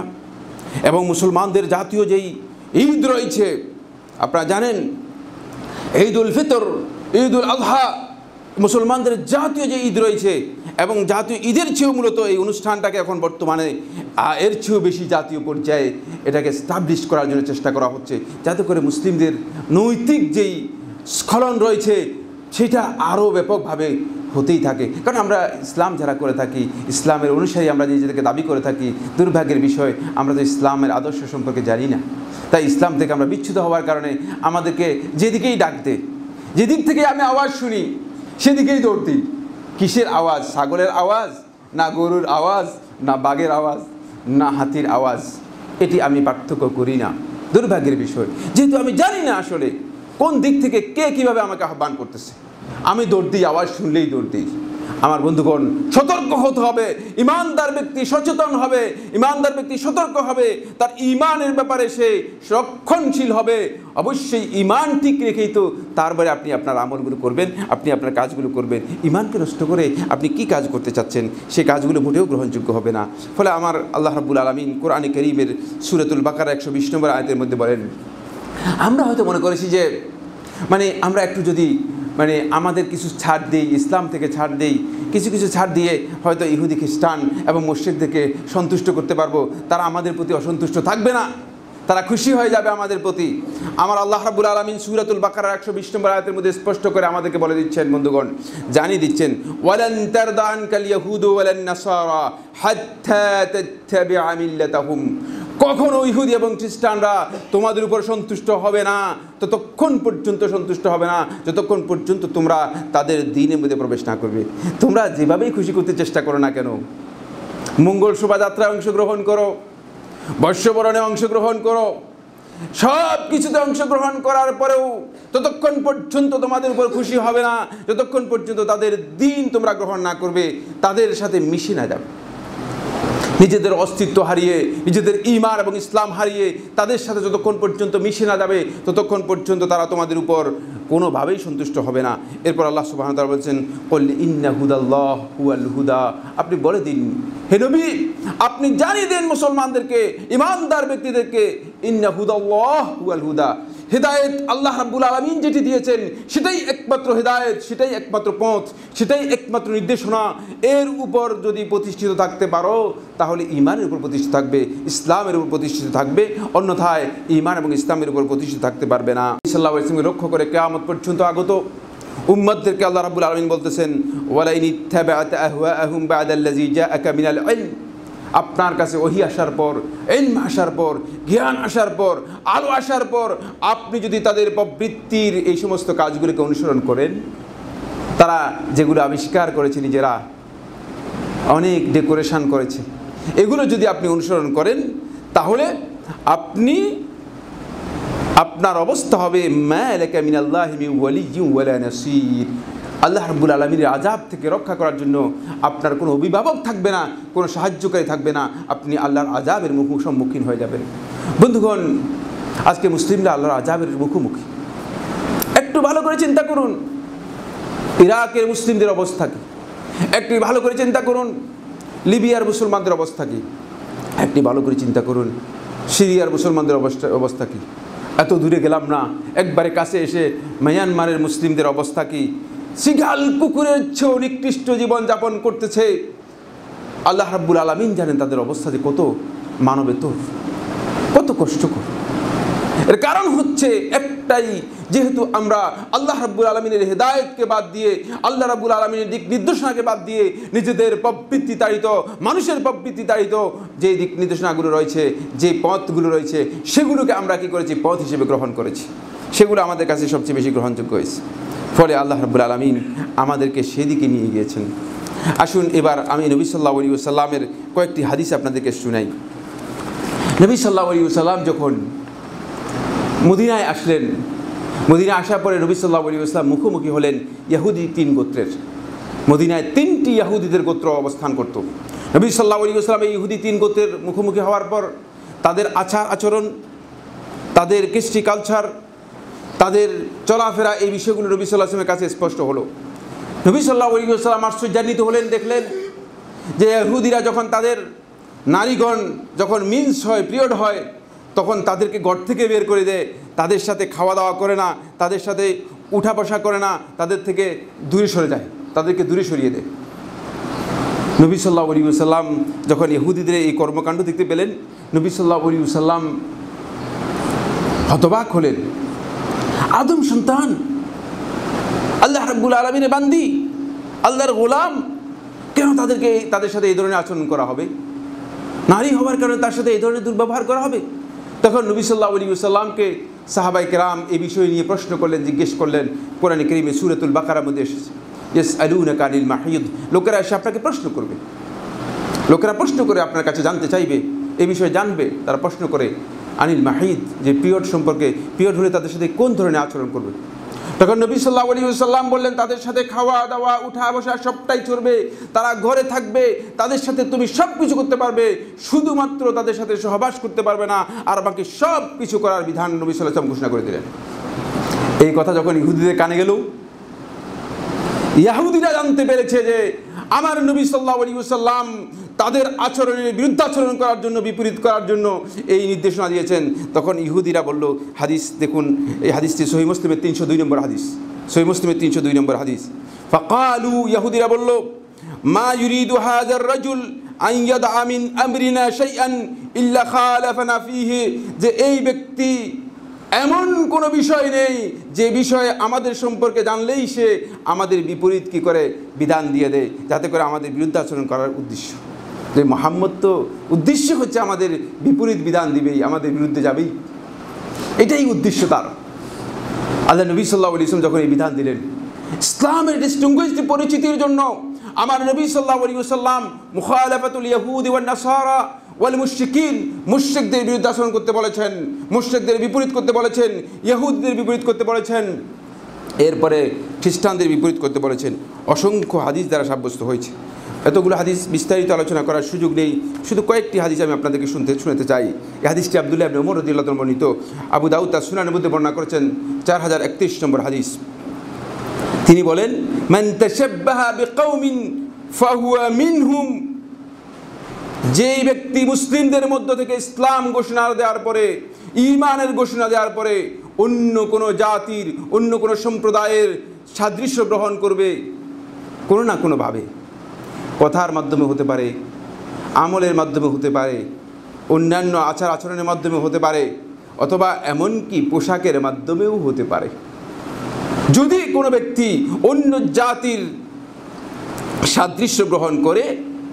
Speaker 1: এবং মুসলমানদের জাতীয় যেই ঈদ রয়েছে, আপনারা জানেন ঈদ উল ফিতর, ঈদ উল আযহা, মুসলমানদের জাতীয় যে ঈদ রয়েছে, এবং জাতীয় ঈদের চেয়েও মূলত এই অনুষ্ঠানটাকে এখন বর্তমানে এর চেয়েও বেশি জাতীয় পর্যায়ে এটাকে স্টাবলিশ করার জন্য চেষ্টা করা হচ্ছে, যাতে করে মুসলিমদের নৈতিক যেই স্খলন রয়েছে সেটা আরও ব্যাপকভাবে হতেই থাকে। কারণ আমরা ইসলাম যারা করে থাকি, ইসলামের অনুসারী আমরা নিজেদেরকে দাবি করে থাকি, দুর্ভাগ্যের বিষয় আমরা তো ইসলামের আদর্শ সম্পর্কে জানি না। তাই ইসলাম থেকে আমরা বিচ্যুত হওয়ার কারণে আমাদেরকে যেদিকেই ডাক দে, যেদিক থেকে আমি আওয়াজ শুনি সেদিকেই দৌড় দিই। কিসের আওয়াজ? ছাগলের আওয়াজ, না গরুর আওয়াজ, না বাঘের আওয়াজ, না হাতির আওয়াজ, এটি আমি পার্থক্য করি না। দুর্ভাগ্যের বিষয়, যেহেতু আমি জানি না আসলে কোন দিক থেকে কে কীভাবে আমাকে আহ্বান করতেছে, আমি দৌড় দিই, আওয়াজ শুনলেই দৌড় দিই। আমার বন্ধুগণ, সতর্ক হতে হবে। ইমানদার ব্যক্তি সচেতন হবে, ইমানদার ব্যক্তি সতর্ক হবে, তার ইমানের ব্যাপারে সে রক্ষণশীল হবে। অবশ্যই ইমান ঠিক রেখেই তো তারপরে আপনি আপনার আমলগুলো করবেন, আপনি আপনার কাজগুলো করবেন। ইমানকে নষ্ট করে আপনি কি কাজ করতে চাচ্ছেন, সে কাজগুলো মোটেও গ্রহণযোগ্য হবে না। ফলে আমার আল্লাহ রাব্বুল আলামিন কোরআনে কারীমের সূরাতুল বাকারা 120 নম্বর আয়াতের মধ্যে বলেন, আমরা হয়তো মনে করেছি যে আমরা একটু যদি আমাদের কিছু ছাড় দিই, ইসলাম থেকে ছাড় দিই, কিছু ছাড় দিয়ে হয়তো ইহুদি খ্রিস্টান এবং মুশরিকদেরকে সন্তুষ্ট করতে পারবো, তারা আমাদের প্রতি অসন্তুষ্ট থাকবে না, তারা খুশি হয়ে যাবে আমাদের প্রতি। আমার আল্লাহ রাব্বুল আলামিন সূরাতুল বাকারা 120 নম্বর আয়াতের মধ্যে স্পষ্ট করে আমাদেরকে বলে দিচ্ছেন, বন্ধুগণ জানিয়ে দিচ্ছেন, ওয়ালান তারদা আনকাল ইয়াহুদু ওয়ালান নাসারা হাত্তা তাত্তাবিআ মিল্লাতাহুম। কখনো ইহুদি এবং খ্রিস্টানরা তোমাদের উপর সন্তুষ্ট হবে না, ততক্ষণ পর্যন্ত সন্তুষ্ট হবে না যতক্ষণ পর্যন্ত তোমরা তাদের দ্বীনের মধ্যে প্রবেশ না করবে। তোমরা যেভাবেই খুশি করতে চেষ্টা করো না কেন, মঙ্গল শোভাযাত্রায় অংশগ্রহণ করো, বর্ষবরণে অংশগ্রহণ করো, সব কিছুতে অংশগ্রহণ করার পরেও ততক্ষণ পর্যন্ত তোমাদের উপর খুশি হবে না যতক্ষণ পর্যন্ত তাদের দ্বীন তোমরা গ্রহণ না করবে, তাদের সাথে মিশে না যাবে। নিজেদের অস্তিত্ব হারিয়ে, নিজেদের ঈমান এবং ইসলাম হারিয়ে তাদের সাথে যতক্ষণ পর্যন্ত মিশে না যাবে ততক্ষণ পর্যন্ত তারা তোমাদের উপর কোনোভাবেই সন্তুষ্ট হবে না। এরপর আল্লাহ সুবহানাহু ওয়া তাআলা বলছেন, কুল ইন্না হুদাল্লাহ হুয়াল হুদা। আপনি বলে দিন হে নবী, আপনি জানিয়ে দেন মুসলমানদেরকে, ইমানদার ব্যক্তিদেরকে, ইন্না হুদাল্লাহ হুয়াল হুদা, হেদায়েত আল্লাহ রাব্বুল আলামিন যেটি দিয়েছেন সেটাই একমাত্র হেদায়েত, সেটাই একমাত্র পথ, সেটাই একমাত্র নির্দেশনা। এর উপর যদি প্রতিষ্ঠিত থাকতে পারো তাহলে ঈমানের উপর প্রতিষ্ঠিত থাকবে, ইসলামের উপর প্রতিষ্ঠিত থাকবে, অন্যথায় ঈমান এবং ইসলামের উপর প্রতিষ্ঠিত থাকতে পারবে না। সাল্লাল্লাহু আলাইহি ওয়াসাল্লামকে লক্ষ্য করে কিয়ামত পর্যন্ত আগত উম্মতদেরকে আল্লাহ রাব্বুল আলামিন বলতেছেন, ওয়ালা ইন ইত্তাবা'তা আহওয়াআহুম বা'দাল্লাযী জাআকা মিনাল ইলম। আপনার কাছে ওহী আসার পর, ইলম আসার পর, জ্ঞান আসার পর, আলো আসার পর আপনি যদি তাদের প্রবৃত্তির এই সমস্ত কাজগুলোকে অনুসরণ করেন, তারা যেগুলো আবিষ্কার করেছে, নিজেরা অনেক ডেকোরেশন করেছে, এগুলো যদি আপনি অনুসরণ করেন তাহলে আপনার অবস্থা হবে মা লাকা মিনাল্লাহি মিন ওয়ালিয়্যিন ওয়ালা নাসীর। আল্লাহ রাব্বুল আলামিনের আযাব থেকে রক্ষা করার জন্য আপনার কোনো অভিভাবক থাকবে না, কোনো সাহায্যকারী থাকবে না, আপনি আল্লাহর আযাবের সম্মুখীন হয়ে যাবেন। বন্ধুগণ, আজকে মুসলিমরা আল্লাহর আযাবের মুখোমুখি। একটু ভালো করে চিন্তা করুন ইরাকের মুসলিমদের অবস্থা কি, একটু ভালো করে চিন্তা করুন লিবিয়ার মুসলমানদের অবস্থা কি, একটি ভালো করে চিন্তা করুন সিরিয়ার মুসলমানদের অবস্থা কি। এত দূরে গেলাম না, একবারে কাছে এসে মিয়ানমারের মুসলিমদের অবস্থা কি, সিগাল কুকুরের চেয়েও নিকৃষ্ট জীবন যাপন করতেছে। আল্লাহ রাব্বুল আলামিন জানেন তাদের অবস্থা যে কত মানবেতর, কত কষ্টকর। এর কারণ হচ্ছে একটাই, যেহেতু আমরা আল্লাহ রাব্বুল আলামিনের হেদায়েতকে বাদ দিয়ে, আল্লাহ রাব্বুল আলামিনের দিক নির্দেশনাকে বাদ দিয়ে নিজেদের প্রবৃত্তি তাড়িত, মানুষের প্রবৃত্তি তাড়িত যে দিক নির্দেশনাগুলো রয়েছে, যে পথগুলো রয়েছে, সেগুলোকে আমরা কি করেছি? পথ হিসেবে গ্রহণ করেছি। সেগুলো আমাদের কাছে সবচেয়ে বেশি গ্রহণযোগ্য হয়েছে। ফলে আল্লাহ রাব্বুল আলামিন আমাদেরকে সেদিকে নিয়ে গিয়েছেন। আসুন এবার আমি নবী সাল্লাল্লাহু আলাইহি ওয়াসাল্লামের কয়েকটি হাদিস আপনাদেরকে শুনাই। নবী সাল্লাল্লাহু আলাইহি ওয়াসাল্লাম যখন মদিনায় আসলেন, মদিনায় আসার পরে নবী সাল্লাল্লাহু আলাইহি ওয়াসাল্লাম মুখোমুখি হলেন ইহুদি 3 গোত্রের। মদিনায় 3টি ইহুদিদের গোত্র অবস্থান করত। নবী সাল্লাল্লাহু আলাইহি ওয়াসাল্লাম এই ইহুদি 3 গোত্রের মুখোমুখি হওয়ার পর তাদের আচার আচরণ, তাদের কৃষ্টি কালচার, তাদের চলাফেরা, এই বিষয়গুলো নবী সাল্লাল্লাহু আলাইহি ওয়াসাল্লামের কাছে স্পষ্ট হলো। নবী সাল্লাল্লাহু আলাইহি ওয়াসাল্লাম আশ্চর্যান্বিত হলেন, দেখলেন যে ইহুদিরা যখন তাদের নারীগণ যখন মিন্স হয়, পিরিয়ড হয়, তখন তাদেরকে ঘর থেকে বের করে দেয়, তাদের সাথে খাওয়া দাওয়া করে না, তাদের সাথে উঠা বসা করে না, তাদের থেকে দূরে সরে যায়, তাদেরকে দূরে সরিয়ে দেয়। নবী সাল্লাল্লাহু আলাইহি ওয়াসাল্লাম যখন ইহুদিদের এই কর্মকাণ্ড দেখতে পেলেন, নবী সাল্লাল্লাহু আলাইহি ওয়াসাল্লাম হতবাক হলেন। আদম সন্তান, আল্লাহ রাব্বুল আলামিনের বান্দি, আল্লাহর গোলাম, কেন তাদের সাথে এই ধরনের আচরণ করা হবে? নারী হওয়ার কারণে তার সাথে এই ধরনের দুর্ব্যবহার করা হবে? তখন নবী সাল্লাল্লাহু আলাইহি ওয়াসাল্লামকে সাহাবায়ে কেরাম এই বিষয় নিয়ে প্রশ্ন করলেন, জিজ্ঞেস করলেন। কোরআনে কারীমে সূরাতুল বাকারার মধ্যে এসেছে, ইয়াসআলুনাকা আনিল মাহিদ, লোকেরা এসে আপনাকে প্রশ্ন করবে, লোকেরা প্রশ্ন করে আপনার কাছে জানতে চাইবে, এই বিষয়ে জানবে। তারা প্রশ্ন করে আনিল মাহিদ, যে পিরিয়ড সম্পর্কে, পিরিয়ড হলে তাদের সাথে কোন ধরনের আচরণ করবে। তখন নবী সাল্লাল্লাহু আলাইহি ওয়াসাল্লাম বললেন, তাদের সাথে খাওয়া দাওয়া, উঠা বসা সবটাই চলবে, তারা ঘরে থাকবে, তাদের সাথে তুমি সব কিছু করতে পারবে, শুধুমাত্র তাদের সাথে সহবাস করতে পারবে না, আর বাকি সব কিছু করার বিধান নবী সাল্লাল্লাহু আলাইহি ওয়াসাল্লাম ঘোষণা করে দিলেন। এই কথা যখন ইহুদিদের কানে গেল, ইহুদিরা জানতে পেরেছে যে আমার নবী সাল্লাল্লাহু আলাইহি ওয়াসাল্লাম তাদের আচরণের বিরুদ্ধাচরণ করার জন্য, বিপরীত করার জন্য এই নির্দেশনা দিয়েছেন। তখন ইহুদিরা বলল, হাদিস দেখুন, এই হাদিসটি সহিহ মুসলিমের 302 নম্বর হাদিস, সহিহ মুসলিমের 302 নম্বর হাদিস। ফাকালু, ইহুদিরা বলল, মা ইউরিদু হাযার রাজুল আন ইয়াদআ মিন আমরিনা শাইআন ইল্লা খালাফানা ফীহি, যে এই ব্যক্তি এমন কোনো বিষয় নেই যে বিষয়ে আমাদের সম্পর্কে জানলেই সে আমাদের বিপরীত কি করে বিধান দিয়ে দেয়, যাতে করে আমাদের বিরুদ্ধাচরণ করার উদ্দেশ্য। যে মুহাম্মদ তো উদ্দেশ্য হচ্ছে আমাদের বিপরীত বিধান দিবেই, আমাদের বিরুদ্ধে যাবেই, এটাই উদ্দেশ্য তার। আল্লাহ নবী সাল্লাল্লাহু আলাইহি ওয়াসাল্লাম যখন এই বিধান দিলেন, ইসলামের ডিস্টিংগুইশড পরিচিতির জন্য আমার নবী সাল্লাল্লাহু আলাইহি ওয়াসাল্লাম মুখালাফাতুল ইয়াহুদি ওয়ান নাসারা ওয়াল মুশরিকিন, মুশরিকদের বিরুদ্ধে আচরণ করতে বলেছেন, মুশরিকদের বিপরীত করতে বলেছেন, ইহুদিদের বিপরীত করতে বলেছেন, এরপরে খ্রিস্টানদের বিপরীত করতে বলেছেন। অসংখ্য হাদিস দ্বারা সাব্যস্ত হয়েছে। এতগুলো হাদিস বিস্তারিত আলোচনা করার সুযোগ নেই, শুধু কয়েকটি হাদিস আমি আপনাদেরকে শুনতে চাই। এই হাদিসটি আব্দুল্লাহ ইবনে উমর রাদিয়াল্লাহু আনহু বর্ণিত, আবু দাউদ তার সুনানের মধ্যে বর্ণনা করেছেন 4031 নম্বর হাদিস। তিনি বলেন, মান তাশাব্বাহা বিকাউমিন ফাহুয়া মিনহুম, যেই ব্যক্তি মুসলিমদের মধ্য থেকে ইসলাম ঘোষণা দেওয়ার পরে, ঈমানের ঘোষণা দেওয়ার পরে অন্য কোনো জাতির, অন্য কোনো সম্প্রদায়ের সাদৃশ্য গ্রহণ করবে, কোনো না কোনোভাবে, কথার মাধ্যমে হতে পারে, আমলের মাধ্যমে হতে পারে, অন্যান্য আচার আচরণের মাধ্যমে হতে পারে, অথবা এমনকি পোশাকের মাধ্যমেও হতে পারে। যদি কোনো ব্যক্তি অন্য জাতির সাদৃশ্য গ্রহণ করে,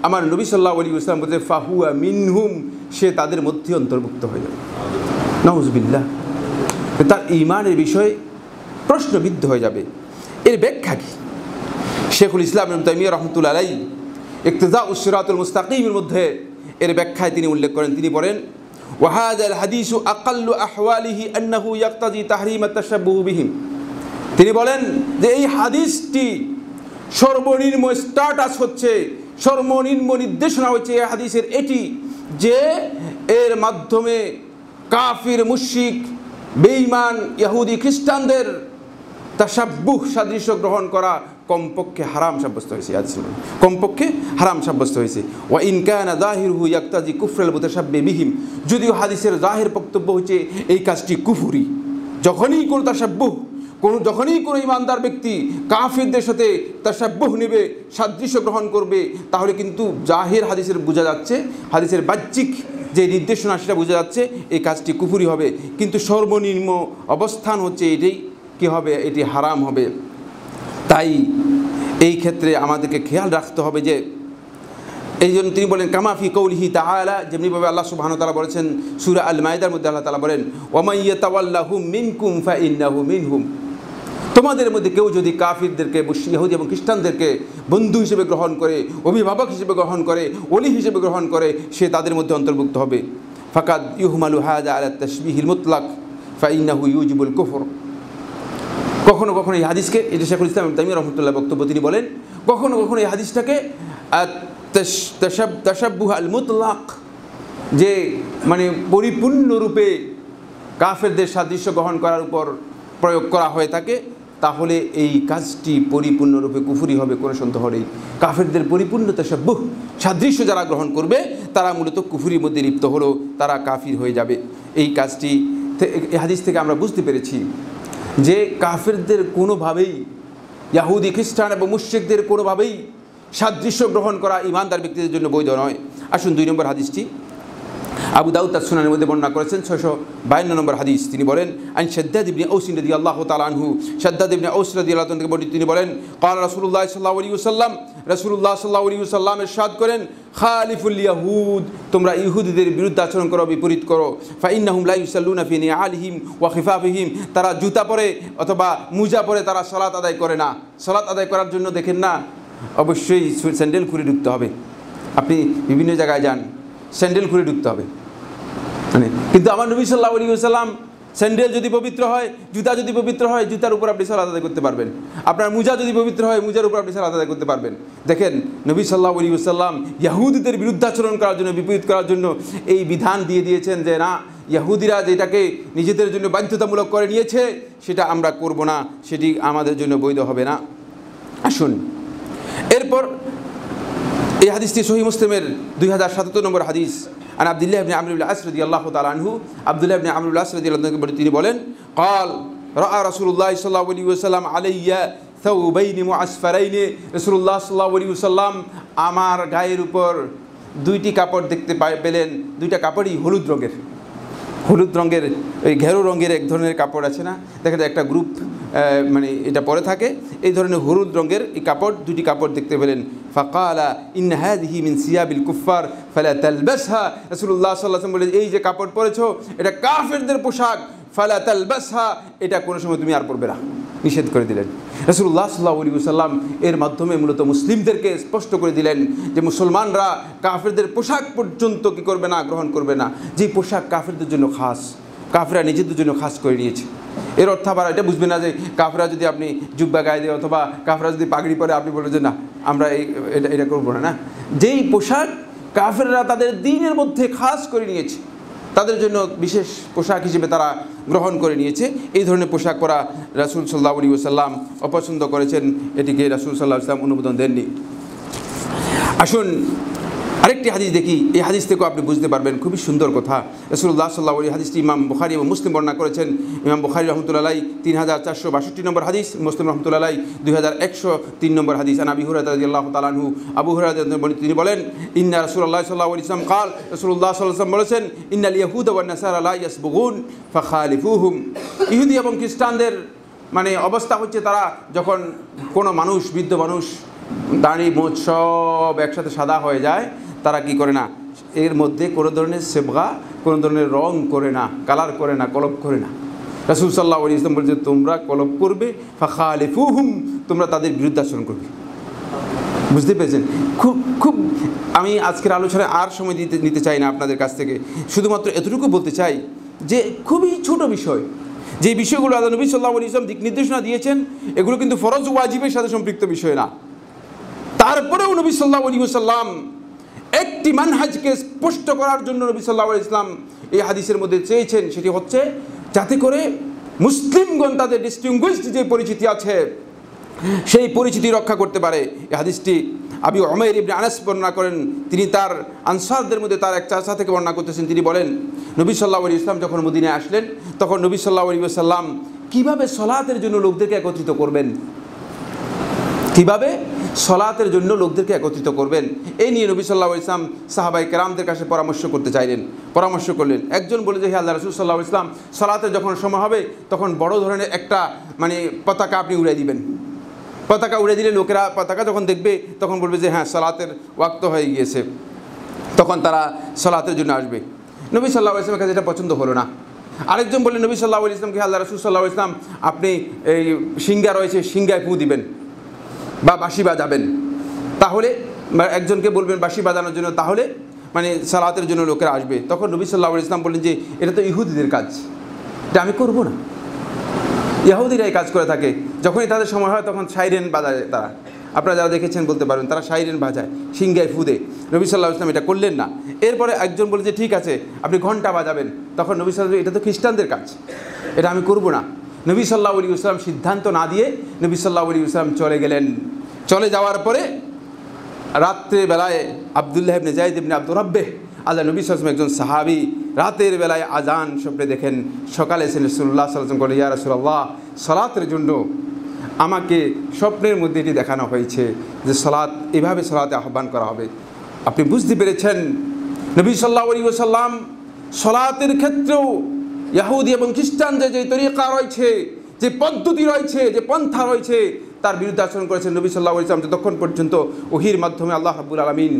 Speaker 1: আমার নবী সাল্লাল্লাহু আলাইহি ওয়াসাল্লাম বলতে ফাহুয়া মিনহুম, সে তাদের মধ্যে অন্তর্ভুক্ত হয়ে যাবে। নাউযুবিল্লাহ, তার ঈমানের বিষয়ে প্রশ্নবিদ্ধ হয়ে যাবে। এর ব্যাখ্যা কি? শেখুল ইসলাম ইবনে তাইমিয়া রাহমাতুল্লাহি আলাইহি ইকতিদাউস সিরাতুল মুস্তাকিমের মধ্যে এর ব্যাখ্যায় তিনি উল্লেখ করেন, তিনি বলেন, ওয়া হাযাল হাদিসু আকাল্লু আহওয়ালিহি আন্নাহু ইয়াকতাজি তাহরিম আত-তাশাব্বুহ বিহিম। তিনি বলেন যে এই হাদিসটি সর্বনিম্ন স্ট্যাটাস হচ্ছে, সর্বনিম্ন নির্দেশনা হচ্ছে এই হাদিসের এটি, যে এর মাধ্যমে কাফির, মুশরিক, বেঈমান, ইহুদি, খ্রিস্টানদের তাশাব্বুহ, সাদৃশ্য গ্রহণ করা কমপক্ষে হারাম সাব্যস্ত হয়েছে, কমপক্ষে হারাম সাব্যস্ত হয়েছে। ওয়া ইন কানা যাহিরুহু ইয়াকতাজি কুফরাল মুতাশাব্বিহ বিহিম, যদিও হাদিসের জাহির বক্তব্য হচ্ছে এই কাজটি কুফরি। যখনই কোনো তাশাব্বুহ, যখনই কোনো ইমানদার ব্যক্তি কাফিরদের সাথে তাশাব্বুহ নেবে, সাদৃশ্য গ্রহণ করবে, তাহলে কিন্তু জাহির হাদিসের বোঝা যাচ্ছে, হাদিসের বাহ্যিক যে নির্দেশনা সেটা বোঝা যাচ্ছে এই কাজটি কুফরি হবে। কিন্তু সর্বনিম্ন অবস্থান হচ্ছে এটাই কি হবে, এটি হারাম হবে। তাই এই ক্ষেত্রে আমাদেরকে খেয়াল রাখতে হবে যে এই জন্য তিনি বলেন কামাফি কৌলিহি তাআলা, যেমনিভাবে আল্লাহ সুবহানাহু ওয়া তাআলা বলেছেন সূরা আল মাইদার মধ্যে আল্লাহ তাআলা বলেন ওয়া ইয়াতাওয়াল্লাহুম মিনকুম ফাইন্নাহু মিনহুম, তোমাদের মধ্যে কেউ যদি কাফিরদেরকে, ইহুদি এবং খ্রিস্টানদেরকে বন্ধু হিসেবে গ্রহণ করে, অভিভাবক হিসেবে গ্রহণ করে, ওলি হিসেবে গ্রহণ করে, সে তাদের মধ্যে অন্তর্ভুক্ত হবে। ফাকাদ ইউহমালু হাযা আলা তাশবিহিল মুতলাক ফাইন্নাহু ইউজিবুল কুফর। কখনো কখনো এই হাদিসকে, এটা শেখুল ইসলাম ইবনে তাইমিয়া রাহমাতুল্লাহ বক্তব্য, তিনি বলেন কখনো কখনো এই হাদিসটাকে তাশাব্বুহ আল মুতলাক, যে মানে পরিপূর্ণরূপে কাফেরদের সাদৃশ্য গ্রহণ করার উপর প্রয়োগ করা হয়ে থাকে, তাহলে এই কাজটি পরিপূর্ণরূপে কুফরি হবে, কোনো সন্দেহ নেই। কাফেরদের পরিপূর্ণ তাশাব্বুহ, সাদৃশ্য যারা গ্রহণ করবে তারা মূলত কুফরির মধ্যে লিপ্ত হলো, তারা কাফির হয়ে যাবে। এই কাজটি এই হাদিস থেকে আমরা বুঝতে পেরেছি যে কাফেরদের কোনোভাবেই, ইহুদি খ্রিস্টান এবং মুশরিকদের কোনোভাবেই সাদৃশ্য গ্রহণ করা ইমানদার ব্যক্তিদের জন্য বৈধ নয়। আসুন 2 নম্বর হাদিসটি আবু দাউদ তার সুনানের মধ্যে বর্ণনা করেছেন 652 নম্বর হাদিস। তিনি বলেন আন শাদ্দাদ ইবনে আউস রাদিয়াল্লাহু তাআলা আনহু, শাদ্দাদ ইবনে আউস রাদিয়াল্লাহু তাআলা থেকে বর্ণিত, তিনি বলেন ক্বাল রাসূলুল্লাহ সাল্লাল্লাহু আলাইহি ওয়াসাল্লাম, রাসূলুল্লাহ সাল্লাল্লাহু আলাইহি ওয়াসাল্লাম ইরশাদ করেন খালিফুল ইয়াহুদ, তোমরা ইহুদিদের বিরুদ্ধে আচরণ করো, বিপরীত করো। ফাইন্নাহুম লা ইউসাল্লুনা ফি নিআলিহিম ওয়া খিফাফিহিম, তারা জুতা পরে অথবা মুজা পরে তারা সালাত আদায় করে না। সালাত আদায় করার জন্য দেখেন না অবশ্যই স্যান্ডেল খুলে ঢুকতে হবে। আপনি বিভিন্ন জায়গায় যান, স্যান্ডেল খুলে ঢুকতে হবে মানে, কিন্তু আমার নবী সাল্লাল্লাহু আলাইহি ওয়াসাল্লাম স্যান্ডেল যদি পবিত্র হয়, জুতা যদি পবিত্র হয়, জুতার উপর আপনি সালাত আদায় করতে পারবেন। আপনার মুজা যদি পবিত্র হয়, মুজার উপর আপনি সালাত আদায় করতে পারবেন। দেখেন নবী সাল্লাল্লাহু আলাইহি ওয়াসাল্লাম ইহুদিদের বিরুদ্ধাচরণ করার জন্য, বিপরীত করার জন্য এই বিধান দিয়ে দিয়েছেন যে না, ইহুদিরা যেটাকে নিজেদের জন্য বাধ্যতামূলক করে নিয়েছে সেটা আমরা করব না, সেটি আমাদের জন্য বৈধ হবে না। আসুন এরপর এই হাদিসটি সহিহ মুসলিমের 2077 নম্বর হাদিস। আন আব্দুল্লাহ ইবনে আমর ইবনে আস রাদিয়াল্লাহু তাআলা আনহু, আব্দুল্লাহ ইবনে আমর ইবনে আস রাদিয়াল্লাহু তাআলা আনহু তিনি বলেন قال রাআ রাসূলুল্লাহ সাল্লাল্লাহু আলাইহি ওয়াসাল্লাম আলাইয়া থাওবাইন মুআসফারাইন, রাসূলুল্লাহ সাল্লাল্লাহু আলাইহি ওয়াসাল্লাম আমার গায়ের উপর 2টি কাপড় দেখতে পেলেন। 2টা কাপড়ই হলুদ রঙের, হলুদ রঙের ওই ঘেরো রঙের এক ধরনের কাপড় আছে না, দেখা যায় একটা গ্রুপ মানে এটা পরে থাকে, এই ধরনের হলুদ রঙের এই কাপড়, 2টি কাপড় দেখতে পেলেন। ফাকালা ইন্না হাযিহি মিন সিয়াবিল কুফার ফালা তালবাসহা, রাসূলুল্লাহ সাল্লাল্লাহু আলাইহি ওয়াসাল্লাম বলেন এই যে কাপড় পরেছো এটা কাফেরদের পোশাক, ফালা তালবাসহা, এটা কোনো সময় তুমি আর পরবে না, নিষেধ করে দিলেন। রাসূলুল্লাহ সাল্লাল্লাহু আলাইহি ওয়াসাল্লাম এর মাধ্যমে মূলত মুসলিমদেরকে স্পষ্ট করে দিলেন যে মুসলমানরা কাফেরদের পোশাক পর্যন্ত কি করবে না, গ্রহণ করবে না, যে পোশাক কাফেরদের জন্য খাস, কাফেররা নিজেদের জন্য খাস করে নিয়েছে। এর অর্থ আবার এটা বুঝবে না যে কাফেররা যদি আপনি জুব্বা গায়ে দেয় অথবা কাফেররা যদি পাগড়ি পরে আপনি বলবেন যে না আমরা এটা করবো না। না, যেই পোশাক কাফেররা তাদের দ্বীনের মধ্যে খাস করে নিয়েছে, তাদের জন্য বিশেষ পোশাক হিসেবে তারা গ্রহণ করে নিয়েছে, এই ধরনের পোশাক পরা রাসূল সাল্লাল্লাহু আলাইহি ওয়াসাল্লাম অপছন্দ করেছেন, এটিকে রাসূল সাল্লাল্লাহু আলাইহি ওয়াসাল্লাম অনুমোদন দেননি। আসুন আরেকটি হাদিস দেখি, এই হাদিস থেকেও আপনি বুঝতে পারবেন খুবই সুন্দর কথা। রাসূলুল্লাহ সাল্লাল্লাহু আলাইহি হাদিসটি ইমাম বুখারী এবং মুসলিম বর্ণনা করেছেন। ইমাম বুখারী রাহমাতুল্লাহি আলাইহি 3462 নম্বর হাদিস, মুসলিম রাহমাতুল্লাহি আলাইহি 2103 নম্বর হাদিস। আন আবি হুরায়রা রাদিয়াল্লাহু তাআলা আনহু, আবু হুরায়রা তিনি বলেন ইন্না রাসূলুল্লাহ সাল্লাল্লাহু আলাইহি ওয়াসাল্লাম قال, রাসূলুল্লাহ সাল্লাল্লাহু আলাইহি ওয়াসাল্লাম বলেছেন ইন্নাল ইয়াহুদা ওয়ান নাসারা লা ইয়াসবুগুন ফাখালিফুহুম, ইহুদি এবং খ্রিস্টানদের মানে অবস্থা হচ্ছে তারা যখন কোনো মানুষ, বৃদ্ধ মানুষ দাড়ি মোচ সব একসাথে সাদা হয়ে যায়, তারা কি করে না, এর মধ্যে কোনো ধরনের সেবগা, কোনো ধরনের রং করে না, কালার করে না, কলপ করে না। রাসূল সাল্লাল্লাহু আলাইহি ওয়াসাল্লাম বলেছে তোমরা কলপ করবে, ফাখালিফুহুম, তোমরা তাদের বিরুদ্ধে আচরণ করবে। বুঝতে পেরেছেন? খুব আমি আজকের আলোচনায় আর সময় নিতে চাই না আপনাদের কাছ থেকে, শুধুমাত্র এতটুকু বলতে চাই যে খুবই ছোট বিষয়, যে বিষয়গুলো আল্লাহ নবী সাল্লাল্লাহু আলাইহি ওয়াসাল্লাম দিক নির্দেশনা দিয়েছেন এগুলো কিন্তু ফরজ ওয়াজিবের সাথে সম্পৃক্ত বিষয় না। তারপরেও নবী সাল্লাল্লাহু আলাইহি ওয়াসাল্লাম একটি মানহাজকে স্পষ্ট করার জন্য নবী সাল্লাল্লাহু আলাইহি ওয়াসাল্লাম এই হাদিসের মধ্যে চেয়েছেন, সেটি হচ্ছে যাতে করে মুসলিমগণ তাদের ডিস্টিংগুইশড যে পরিচিতি আছে সেই পরিচিতি রক্ষা করতে পারে। এই হাদিসটি আবু উমাইর ইবনে আনাস বর্ণনা করেন, তিনি তার আনসারদের মধ্যে তার এক চাচা থেকে বর্ণনা করতেছেন। তিনি বলেন নবী সাল্লাল্লাহু আলাইহি ওয়াসাল্লাম যখন মদিনায় আসলেন তখন নবী সাল্লাল্লাহু আলাইহি ওয়াসাল্লাম কিভাবে সলাতের জন্য লোকদেরকে একত্রিত করবেন, কিভাবে সলাতের জন্য লোকদেরকে একত্রিত করবেন, এই নিয়ে নবী সাল্লাল্লাহু আলাইহি ওয়াসাল্লাম সাহাবায়ে কেরামদের কাছে পরামর্শ করলেন। একজন বলে যে হে আল্লাহর রাসূল সাল্লাল্লাহু আলাইহি ওয়াসাল্লাম, সলাতের যখন সময় হবে তখন বড় ধরনের একটা পতাকা আপনি উড়িয়ে দিবেন। পতাকা উড়িয়ে দিলে লোকেরা পতাকা যখন দেখবে তখন বলবে যে হ্যাঁ সলাতের ওয়াক্ত হয়ে গিয়েছে, তখন তারা সলাতের জন্য আসবে। নবী সাল্লাল্লাহু আলাইহি ওয়াসাল্লামের কাছে এটা পছন্দ হলো না। আরেকজন বললেন নবী সাল্লাল্লাহু আলাইহি ওয়াসাল্লামকে, আল্লাহর রাসূল সাল্লাল্লাহু আলাইহি ওয়াসাল্লাম আপনি এই সিংহা রয়েছে, সিংহায় ফু দিবেন বা বাঁশি বাজাবেন, তাহলে একজনকে বলবেন বাঁশি বাজানোর জন্য, তাহলে সালাতের জন্য লোকেরা আসবে। তখন নবী সাল্লাল্লাহু আলাইহি ওয়াসাল্লাম বললেন যে এটা তো ইহুদিদের কাজ, এটা আমি করব না। ইহুদিরা এই কাজ করে থাকে, যখনই তাদের সময় হয় তখন সাইরেন বাজায় তারা। আপনারা যারা দেখেছেন বলতে পারবেন, তারা সাইরেন বাজায়, সিংহায় ফু দেয়। নবী সাল্লাল্লাহু আলাইহি ওয়াসাল্লাম এটা করলেন না। এরপরে একজন বলে যে ঠিক আছে আপনি ঘন্টা বাজাবেন, তখন নবী সাল্লাল্লাহু আলাইহি ওয়াসাল্লাম এটা তো খ্রিস্টানদের কাজ, এটা আমি করব না। নবী সাল্লাল্লাহু আলাইহি ওয়াসাল্লাম সিদ্ধান্ত না দিয়ে নবী সাল্লাল্লাহু আলাইহি ওয়াসাল্লাম চলে গেলেন। চলে যাওয়ার পরে রাত্রে বেলায় আব্দুল্লাহ ইবনে যায়েদ ইবনে আব্দুর রাব্বাহ, আল্লাহ নবী সাল্লাল্লাহু আলাইহি ওয়াসাল্লাম একজন সাহাবী, রাতের বেলায় আজান স্বপ্নে দেখেন। সকালে এসে রাসূলুল্লাহ সাল্লাল্লাহু আলাইহি ওয়াসাল্লাম বলে, ইয়া রাসূলুল্লাহ, সালাতের জন্য আমাকে স্বপ্নের মধ্যে এটি দেখানো হয়েছে যে সালাত, এভাবে সালাতে আহ্বান করা হবে। আপনি বুঝতে পেরেছেন নবী সাল্লাল্লাহু আলাইহি ওয়াসাল্লাম সালাতের ক্ষেত্রেও ইহুদি এবং খ্রিস্টানদের যে তরিকা রয়েছে, যে পদ্ধতি রয়েছে, যে পন্থা রয়েছে, তার বিরুদ্ধে আচরণ করেছেন নবী সাল্লাল্লাহু আলাইহি ওয়াসাল্লাম। যতক্ষণ পর্যন্ত ওহীর মাধ্যমে আল্লাহ রাব্বুল আলামিন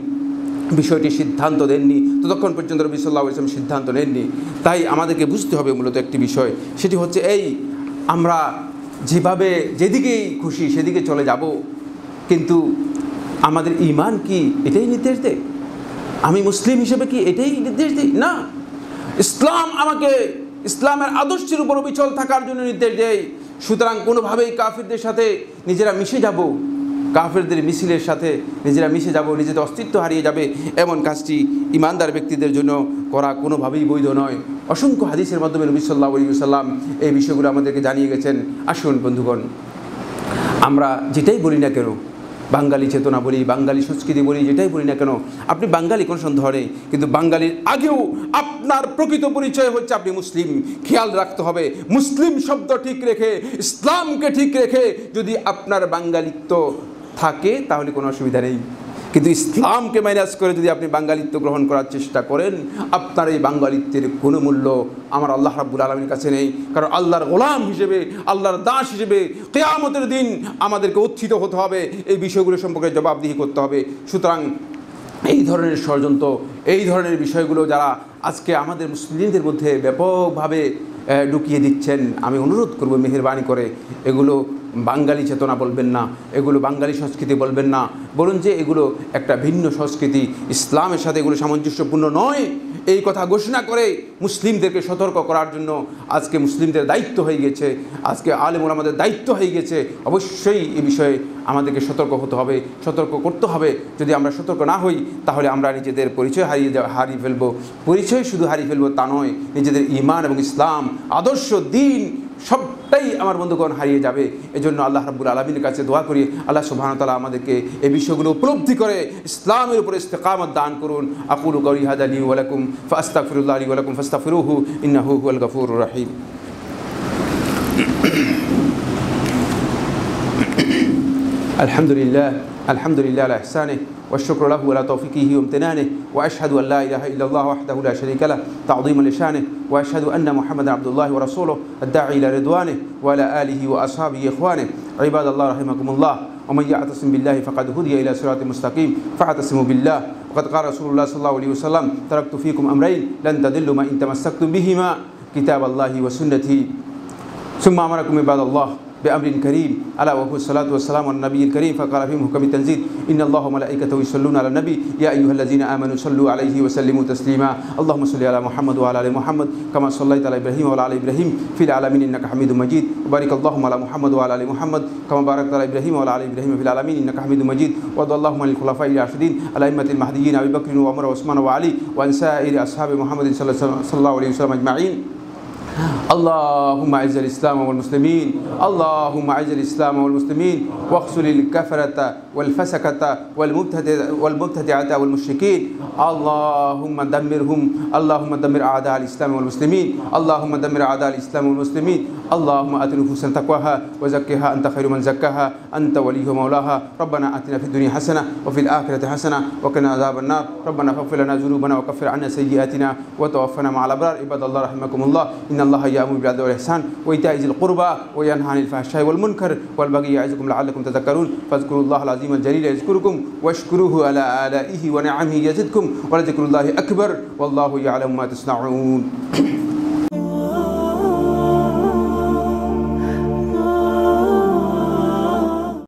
Speaker 1: বিষয়টি সিদ্ধান্ত দেননি, ততক্ষণ পর্যন্ত নবী সাল্লাল্লাহু আলাইহি ওয়াসাল্লাম সিদ্ধান্ত নেননি। তাই আমাদেরকে বুঝতে হবে মূলত একটি বিষয়, সেটি হচ্ছে এই, আমরা যেভাবে যেদিকেই খুশি সেদিকে চলে যাব, কিন্তু আমাদের ঈমান কি এটাই নির্দেশ দেয়? আমি মুসলিম হিসেবে কি এটাই নির্দেশ দিই? না, ইসলাম আমাকে ইসলামের আদর্শের উপর অবিচল থাকার জন্য নির্দেশ দেয়। সুতরাং কোনোভাবেই কাফিরদের সাথে নিজেরা মিশে যাব, কাফিরদের মিছিলের সাথে নিজেরা মিশে যাব, নিজেদের অস্তিত্ব হারিয়ে যাবে, এমন কাজটি ইমানদার ব্যক্তিদের জন্য করা কোনোভাবেই বৈধ নয়। অসংখ্য হাদিসের মাধ্যমে নবী সাল্লাল্লাহু আলাইহি ওয়াসাল্লাম এই বিষয়গুলো আমাদেরকে জানিয়ে গেছেন। আসুন বন্ধুগণ, আমরা যেটাই বলি না কেন, বাঙালি চেতনা বলি, বাঙালি সংস্কৃতি বলি, যেটাই বলি না কেন, আপনি বাঙালি কোনো সন্দেহ নেই, কিন্তু বাঙালির আগেও আপনার প্রকৃত পরিচয় হচ্ছে আপনি মুসলিম। খেয়াল রাখতে হবে, মুসলিম শব্দ ঠিক রেখে, ইসলামকে ঠিক রেখে যদি আপনার বাঙালিত্ব থাকে তাহলে কোনো অসুবিধা নেই, কিন্তু ইসলামকে মাইনাস করে যদি আপনি বাঙালিত্ব গ্রহণ করার চেষ্টা করেন, আপনার এই বাঙালিত্বের কোনো মূল্য আমার আল্লাহ রাব্বুল আলামিনের কাছে নেই। কারণ আল্লাহর গোলাম হিসেবে, আল্লাহর দাস হিসেবে কিয়ামতের দিন আমাদেরকে উত্থিত হতে হবে, এই বিষয়গুলো সম্পর্কে জবাবদিহি করতে হবে। সুতরাং এই ধরনের ষড়যন্ত্র, এই ধরনের বিষয়গুলো যারা আজকে আমাদের মুসলিমদের মধ্যে ব্যাপকভাবে ঢুকিয়ে দিচ্ছেন, আমি অনুরোধ করব মেহেরবানি করে এগুলো বাঙালি চেতনা বলবেন না, এগুলো বাঙালি সংস্কৃতি বলবেন না, বলুন যে এগুলো একটা ভিন্ন সংস্কৃতি, ইসলামের সাথে এগুলো সামঞ্জস্যপূর্ণ নয়, এই কথা ঘোষণা করে মুসলিমদেরকে সতর্ক করার জন্য আজকে মুসলিমদের দায়িত্ব হয়ে গেছে, আজকে আলেম ওলামাদের দায়িত্ব হয়ে গেছে। অবশ্যই এই বিষয়ে আমাদেরকে সতর্ক হতে হবে, সতর্ক করতে হবে। যদি আমরা সতর্ক না হই তাহলে আমরা নিজেদের পরিচয় হারিয়ে ফেলবো। পরিচয় শুধু হারিয়ে ফেলবো তা নয়, নিজেদের ঈমান এবং ইসলাম, আদর্শ, দ্বীন সবটাই আমার বন্ধুগণ হারিয়ে যাবে। এজন্য আল্লাহ রাব্বুল আলামিনের কাছে দোয়া করি, আল্লাহ সুবহানাহু ওয়া তাআলা আমাদেরকে এই বিষয়গুলো উপলব্ধি করে ইসলামের উপরে ইস্তেকামত দান করুন। আকুলু কওলি হাযা লি ওয়া লাকুম ফাস্তাগফিরুল্লাহ লি ওয়া লাকুম ফাস্তাগফিরুহু ইন্নাহু হুয়াল গফুরুর রাহিম। আলহামদুলিল্লাহ আলা ইহসানিহি والشكر له على توفيقه وامتنانه وأشهد أن لا إله إلا الله وحده لا شريك له تعظيما لشانه وأشهد أن محمدا عبد الله ورسوله الداعي إلى رضوانه وعلى آله وأصحابه إخوانه عباد الله رحمكم الله ومن يعتصم بالله فقد هدي إلى صراط مستقيم فاعتصموا بالله وقد قال رسول الله صلى الله عليه وسلم تركت فيكم أمرين لن تضلوا ما إن تمسكتم بهما كتاب الله وسنتي ثم أمركم عباد الله بأمر كريم ألا وهو الصلاة والسلام على النبي الكريم فقال في محكم التنزيل إن الله وملائكته يصلون على النبي يا أيها الذين آمنوا صلوا عليه وسلموا تسليما اللهم صل على محمد وعلى آل محمد كما صليت على إبراهيم وعلى آل إبراهيم في العالمين إنك حميد مجيد وبارك اللهم على محمد وعلى آل محمد كما باركت على إبراهيم وعلى آل إبراهيم في العالمين إنك حميد مجيد وارض اللهم عن الخلفاء الراشدين الأئمة المهديين أبي بكر وعمر وعثمان وعلي وعن سائر أصحاب محمد صلى الله عليه وسلم أجمعين اللهم أعز الإسلام والمسلمين اللهم أعز الإسلام والمسلمين واخذل الكفرة والفسقة والمبتدعة والمشركين اللهم دمرهم اللهم دمر أعداء الإسلام والمسلمين اللهم دمر أعداء الإسلام والمسلمين اللهم آت نفوسنا تقواها وزكها أنت خير من زكاها أنت وليها مولاها ربنا آتنا في الدنيا حسنة وفي الآخرة حسنة وقنا عذاب النار ربنا فاغفر لنا ذنوبنا وكفر عنا سيئاتنا وتوفنا مع الأبرار عباد الله رحمكم الله إن الله يأمر بالعدل والإحسان وإيتاء ذي القربى وينهى عن الفحشاء والمنكر والبغي يعظكم لعلكم تذكرون فاذكروا الله العظيم الجليل يذكركم واشكروه على آلائه ونعمه يزدكم ولذكر الله أكبر والله يعلم ما تصنعون